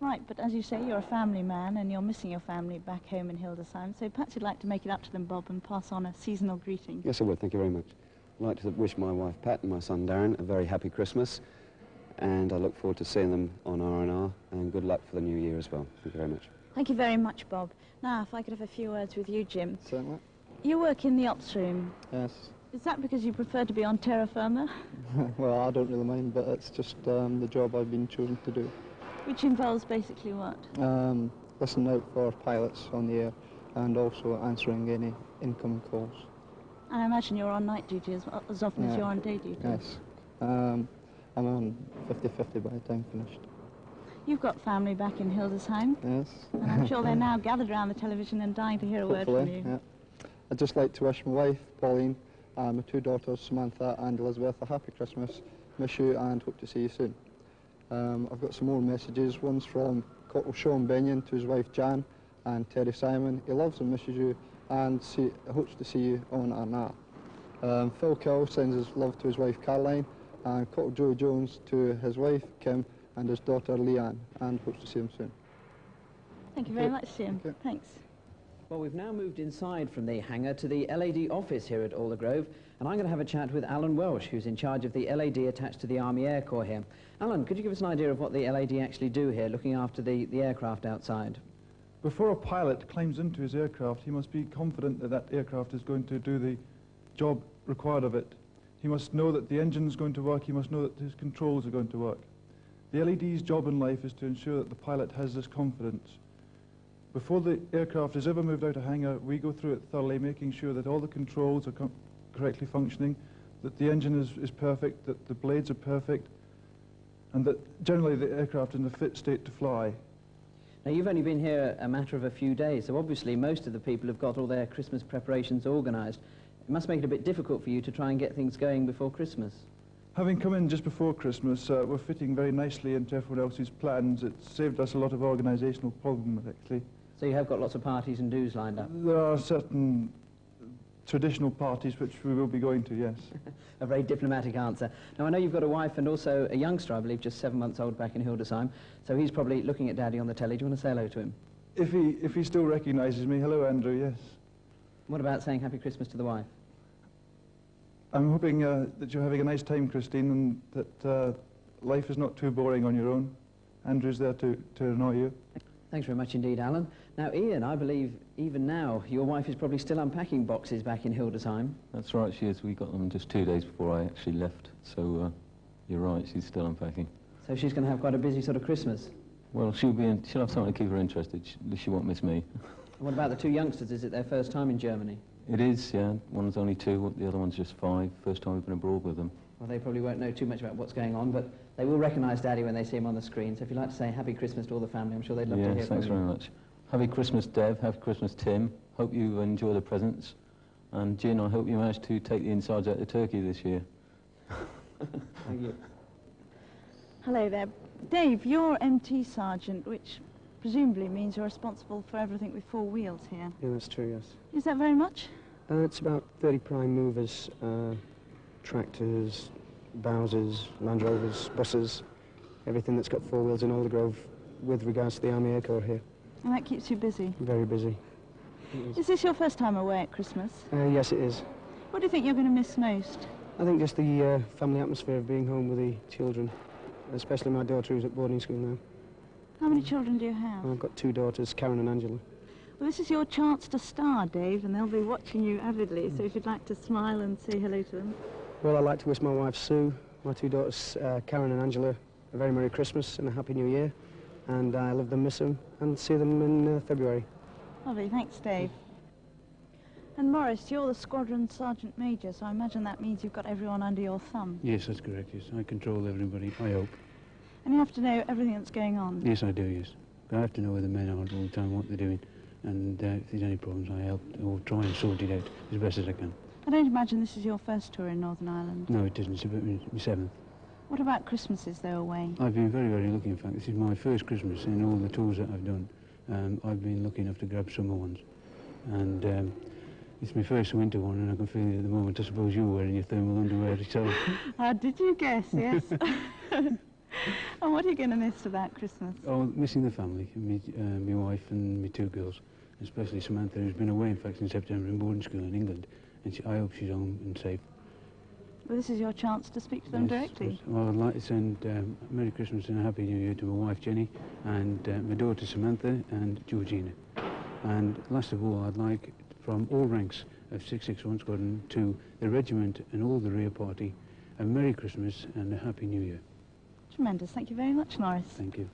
Speaker 12: Right, but as you say, you're a family man and you're missing your family back home in Hildesheim, so perhaps you'd like to make it up to them, Bob, and pass on a seasonal greeting.
Speaker 15: Yes, I would. Thank you very much. I'd like to wish my wife Pat and my son Darren a very happy Christmas, and I look forward to seeing them on R&R, and good luck for the new year as well. Thank you very much.
Speaker 12: Thank you very much, Bob. Now, if I could have a few words with you, Jim.
Speaker 13: Certainly.
Speaker 12: You work in the ops room.
Speaker 13: Yes.
Speaker 12: Is that because you prefer to be on terra firma?
Speaker 13: Well, I don't really mind, but it's just the job I've been chosen to do.
Speaker 12: Which involves basically what?
Speaker 13: Listening out for pilots on the air and also answering any incoming calls.
Speaker 12: And I imagine you're on night duty as often as you're on day duty.
Speaker 13: Yes. I'm on 50-50 by the time finished.
Speaker 12: You've got family back in Hildesheim.
Speaker 13: Yes.
Speaker 12: And I'm sure they're now gathered around the television and dying to hear a word from you.
Speaker 13: Yeah. I'd just like to wish my wife, Pauline, my 2 daughters, Samantha and Elizabeth, a happy Christmas. Miss you and hope to see you soon. I've got some more messages. One's from Corporal Sean Benyon to his wife Jan and Terry Simon. He loves and misses you and hopes to see you on Arna. Phil Kill sends his love to his wife Caroline, and Corporal Joe Jones to his wife Kim and his daughter Leanne, and hopes to see him soon.
Speaker 12: Thank you very much, Jim. Thanks.
Speaker 3: Well, we've now moved inside from the hangar to the LAD office here at Alder Grove, and I'm going to have a chat with Alan Welsh, who's in charge of the LAD attached to the Army Air Corps here. Alan, could you give us an idea of what the LAD actually do here, looking after the aircraft outside?
Speaker 4: Before a pilot climbs into his aircraft, he must be confident that that aircraft is going to do the job required of it. He must know that the engine is going to work, he must know that his controls are going to work. The LAD's job in life is to ensure that the pilot has this confidence. Before the aircraft is ever moved out of hangar, we go through it thoroughly, making sure that all the controls are correctly functioning, that the engine is perfect, that the blades are perfect, and that generally the aircraft is in a fit state to fly.
Speaker 3: Now, you've only been here a matter of a few days, so obviously most of the people have got all their Christmas preparations organised. It must make it a bit difficult for you to try and get things going before Christmas.
Speaker 4: Having come in just before Christmas, we're fitting very nicely into everyone else's plans. It's saved us a lot of organisational problems, actually.
Speaker 3: So you have got lots of parties and do's lined up?
Speaker 4: There are certain traditional parties which we will be going to, yes.
Speaker 3: A very diplomatic answer. Now, I know you've got a wife and also a youngster, I believe, just 7 months old back in Hildesheim, so he's probably looking at Daddy on the telly. Do you want to say hello to him?
Speaker 4: If he still recognises me, hello, Andrew, yes.
Speaker 3: What about saying Happy Christmas to the wife?
Speaker 4: I'm hoping that you're having a nice time, Christine, and that life is not too boring on your own. Andrew's there to annoy you.
Speaker 3: Thanks very much indeed, Alan. Now, Ian, I believe even now your wife is probably still unpacking boxes back in Hildesheim.
Speaker 16: That's right, she is. We got them just 2 days before I actually left, so you're right, she's still unpacking.
Speaker 3: So she's going to have quite a busy sort of Christmas?
Speaker 16: Well, she'll have something to keep her interested. She won't miss me.
Speaker 3: What about the two youngsters? Is it their first time in Germany?
Speaker 16: It is, yeah. One's only 2, the other one's just 5. First time we've been abroad with them.
Speaker 3: Well, they probably won't know too much about what's going on, but they will recognise Daddy when they see him on the screen. So if you'd like to say Happy Christmas to all the family, I'm sure they'd love to hear from you.
Speaker 16: Yes, thanks very much. Happy Christmas, Dev. Happy Christmas, Tim. Hope you enjoy the presents. And Jin, I hope you manage to take the insides out of turkey this year.
Speaker 3: Thank you.
Speaker 12: Hello there. Dave, you're MT Sergeant, which presumably means you're responsible for everything with 4 wheels here.
Speaker 17: Yeah, that's true, yes.
Speaker 12: Is that very much?
Speaker 17: It's about 30 prime movers, tractors, Bowsers, Land Rovers, buses, everything that's got 4 wheels in Alder Grove with regards to the Army Air Corps here.
Speaker 12: And that keeps you busy?
Speaker 17: Very busy.
Speaker 12: Is this your first time away at Christmas?
Speaker 17: Yes, it is.
Speaker 12: What do you think you're going to miss most?
Speaker 17: I think just the family atmosphere of being home with the children, especially my daughter who's at boarding school now.
Speaker 12: How many children do you have?
Speaker 17: I've got 2 daughters, Karen and Angela.
Speaker 12: Well, this is your chance to star, Dave, and they'll be watching you avidly, so if you'd like to smile and say hello to them.
Speaker 17: Well, I'd like to wish my wife Sue, my 2 daughters, Karen and Angela, a very Merry Christmas and a Happy New Year, and I love them, miss them, and see them in February.
Speaker 12: Lovely, thanks, Dave. And Morris, you're the Squadron Sergeant Major, so I imagine that means you've got everyone under your thumb.
Speaker 20: Yes, that's correct, yes. I control everybody, I hope.
Speaker 12: And you have to know everything that's going on?
Speaker 20: Yes, I do, yes. But I have to know where the men are all the time, what they're doing, and if there's any problems, I help or try and sort it out as best as I can.
Speaker 12: I don't imagine this is your first tour in Northern Ireland.
Speaker 20: No, it isn't. It's about my 7th.
Speaker 12: What about Christmases, though, away?
Speaker 20: I've been very, very lucky, in fact. This is my first Christmas in all the tours that I've done. I've been lucky enough to grab summer ones. And it's my first winter one, and I can feel it at the moment. I suppose you're wearing your thermal underwear, so...
Speaker 12: How did you guess, yes? And what are you going to miss about Christmas?
Speaker 20: Oh, missing the family, my wife and my 2 girls, especially Samantha, who's been away, in fact, in September in boarding school in England, and I hope she's home and safe.
Speaker 12: Well, this is your chance to speak to them directly.
Speaker 20: Well, I'd like to send Merry Christmas and a Happy New Year to my wife, Jenny, and my daughter, Samantha, and Georgina. And last of all, I'd like, from all ranks of 661 Squadron to the regiment and all the rear party, a Merry Christmas and a Happy New Year.
Speaker 12: Tremendous. Thank you very much, Norris.
Speaker 20: Thank you.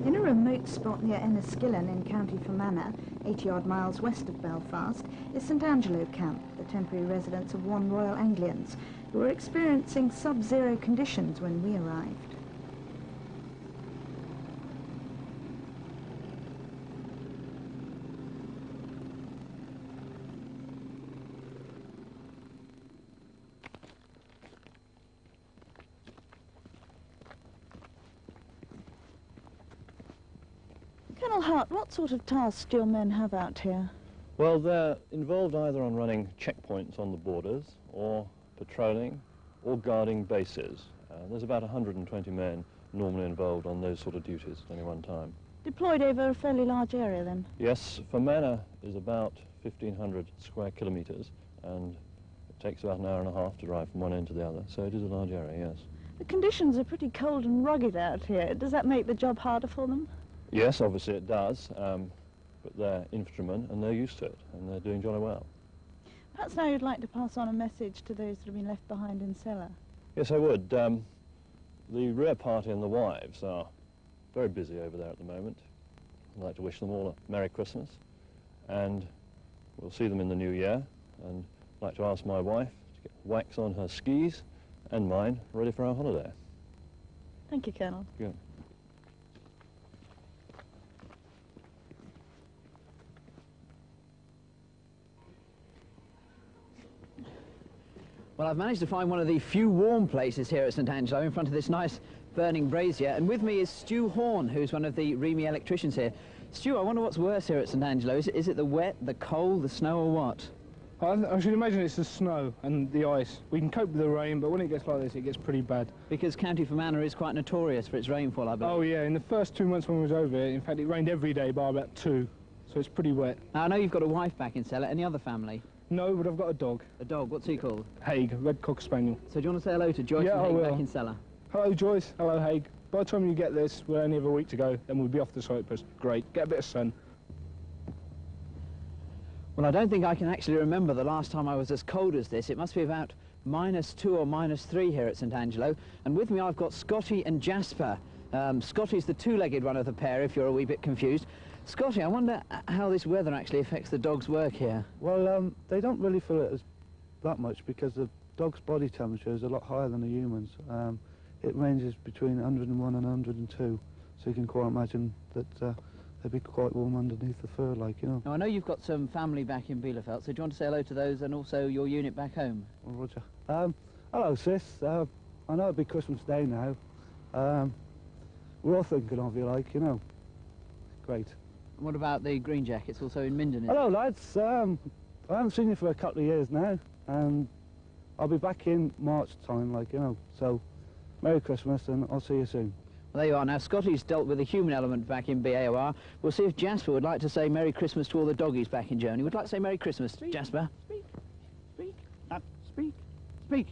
Speaker 12: In a remote spot near Enniskillen in County Fermanagh, 80-odd miles west of Belfast, is St Angelo Camp, the temporary residence of 1 Royal Anglians, who were experiencing sub-zero conditions when we arrived. Colonel Hart, what sort of tasks do your men have out here?
Speaker 22: Well, they're involved either on running checkpoints on the borders, or patrolling, or guarding bases. There's about 120 men normally involved on those sort of duties at any one time.
Speaker 12: Deployed over a fairly large area then?
Speaker 22: Yes, Fermanagh is about 1,500 square kilometres, and it takes about an hour and a half to drive from one end to the other, so it is a large area, yes.
Speaker 12: The conditions are pretty cold and rugged out here. Does that make the job harder for them?
Speaker 22: Yes, obviously it does, but they're infantrymen and they're used to it, and they're doing jolly well.
Speaker 12: Perhaps now you'd like to pass on a message to those that have been left behind in Celle.
Speaker 22: Yes, I would. The rear party and the wives are very busy over there at the moment. I'd like to wish them all a Merry Christmas, and we'll see them in the new year, and I'd like to ask my wife to get wax on her skis and mine ready for our holiday.
Speaker 12: Thank you, Colonel.
Speaker 22: Good.
Speaker 3: Well, I've managed to find one of the few warm places here at St Angelo in front of this nice burning brazier, and with me is Stu Horn, who's one of the Remy electricians here. Stu, I wonder what's worse here at St Angelo. Is it the wet, the cold, the snow, or what?
Speaker 5: I should imagine it's the snow and the ice. We can cope with the rain, but when it gets like this, it gets pretty bad.
Speaker 3: Because County Fermanagh is quite notorious for its rainfall, I believe.
Speaker 5: Oh, yeah. In the first 2 months when we was over here, in fact, it rained every day bar about 2, so it's pretty wet.
Speaker 3: Now, I know you've got a wife back in Celle. Any other family?
Speaker 5: No, but I've got a dog.
Speaker 3: A dog? What's he called?
Speaker 5: Haig, Red Cocker Spaniel.
Speaker 3: So do you want to say hello to Joyce and Haig back in Celle?
Speaker 5: Hello, Joyce. Hello, Haig. By the time you get this, we'll only have a week to go, then we'll be off to Cyprus. Great. Get a bit of sun.
Speaker 3: Well, I don't think I can actually remember the last time I was as cold as this. It must be about -2 or -3 here at St Angelo. And with me I've got Scotty and Jasper. Scotty's the two-legged one of the pair, if you're a wee bit confused. Scotty, I wonder how this weather actually affects the dog's work here.
Speaker 4: Well, they don't really feel it as that much because the dog's body temperature is a lot higher than the humans. It ranges between 101 and 102, so you can quite imagine that they'd be quite warm underneath the fur, like, you know.
Speaker 3: Now, I know you've got some family back in Bielefeld, so do you want to say hello to those and also your unit back home?
Speaker 4: Well, Roger. Hello, sis. I know it'll be Christmas Day now. We're all thinking of you, like, you know. Great.
Speaker 3: And what about the Green Jackets, also in Minden?
Speaker 4: Hello, lads. I haven't seen you for a couple of years now, and I'll be back in March time, like, you know. So, Merry Christmas, and I'll see you soon.
Speaker 3: Well, there you are. Now, Scotty's dealt with the human element back in BAOR. We'll see if Jasper would like to say Merry Christmas to all the doggies back in Germany. Would you like to say Merry Christmas, Jasper?
Speaker 25: Speak.
Speaker 3: Speak.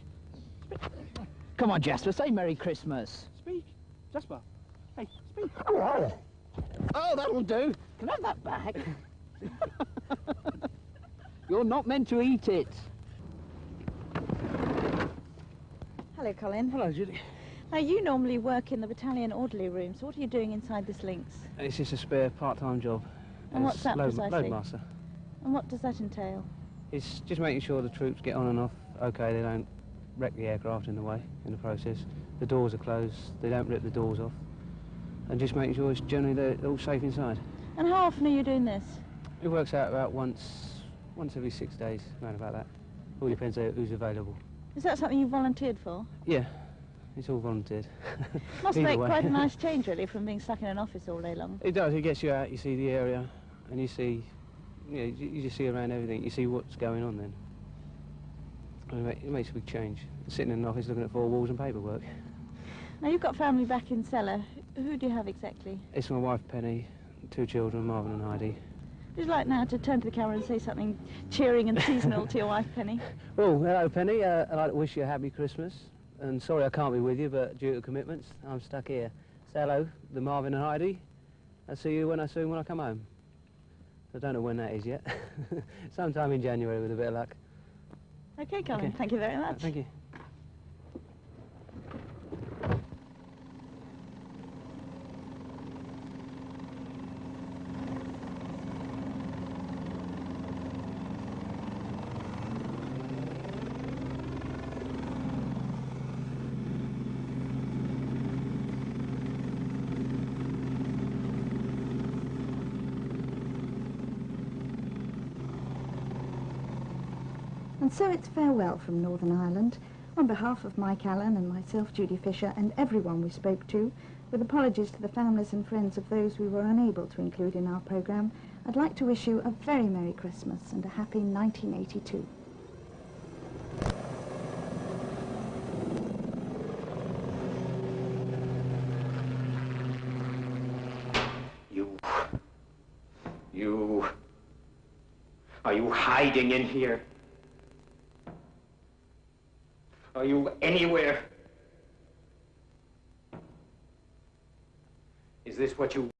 Speaker 3: Come on, Jasper, say Merry Christmas.
Speaker 25: Speak. Jasper. Hey, speak.
Speaker 3: Oh, that'll do. Can I have that back? You're not meant to eat it.
Speaker 12: Hello, Colin.
Speaker 20: Hello, Judy.
Speaker 12: Now, you normally work in the battalion orderly room, so what are you doing inside this Lynx?
Speaker 20: It's just a spare part-time job.
Speaker 12: And what's that precisely?
Speaker 20: Loadmaster.
Speaker 12: And what does that entail?
Speaker 20: It's just making sure the troops get on and off okay, they don't wreck the aircraft in the way, in the process. The doors are closed, they don't rip the doors off. And just making sure it's generally they're all safe inside.
Speaker 12: And how often are you doing this?
Speaker 20: It works out about once every 6 days, around about that. All depends on who's available.
Speaker 12: Is that something you volunteered for?
Speaker 20: Yeah, it's all volunteered.
Speaker 12: Must make quite a nice change, really, from being stuck in an office all day long.
Speaker 20: It does, it gets you out, you see the area, and you see, you just see around everything, you see what's going on then. And it makes a big change. Sitting in an office looking at 4 walls and paperwork.
Speaker 12: Now, you've got family back in Celle. Who do you have exactly?
Speaker 20: It's my wife, Penny, 2 children, Marvin and Heidi.
Speaker 12: Would you like now to turn to the camera and say something cheering and seasonal to your wife, Penny?
Speaker 20: Well, hello, Penny. I'd like to wish you a happy Christmas. And sorry I can't be with you, but due to commitments, I'm stuck here. Say hello, the Marvin and Heidi. I'll see you when I come home. I don't know when that is yet. Sometime in January with a bit of luck.
Speaker 12: OK, Colin. Okay. Thank you very much.
Speaker 20: Thank you.
Speaker 12: And so it's farewell from Northern Ireland. On behalf of Mike Allen and myself, Judy Fisher, and everyone we spoke to, with apologies to the families and friends of those we were unable to include in our programme, I'd like to wish you a very Merry Christmas and a happy 1982.
Speaker 6: you hiding in here? Are you anywhere? Is this what you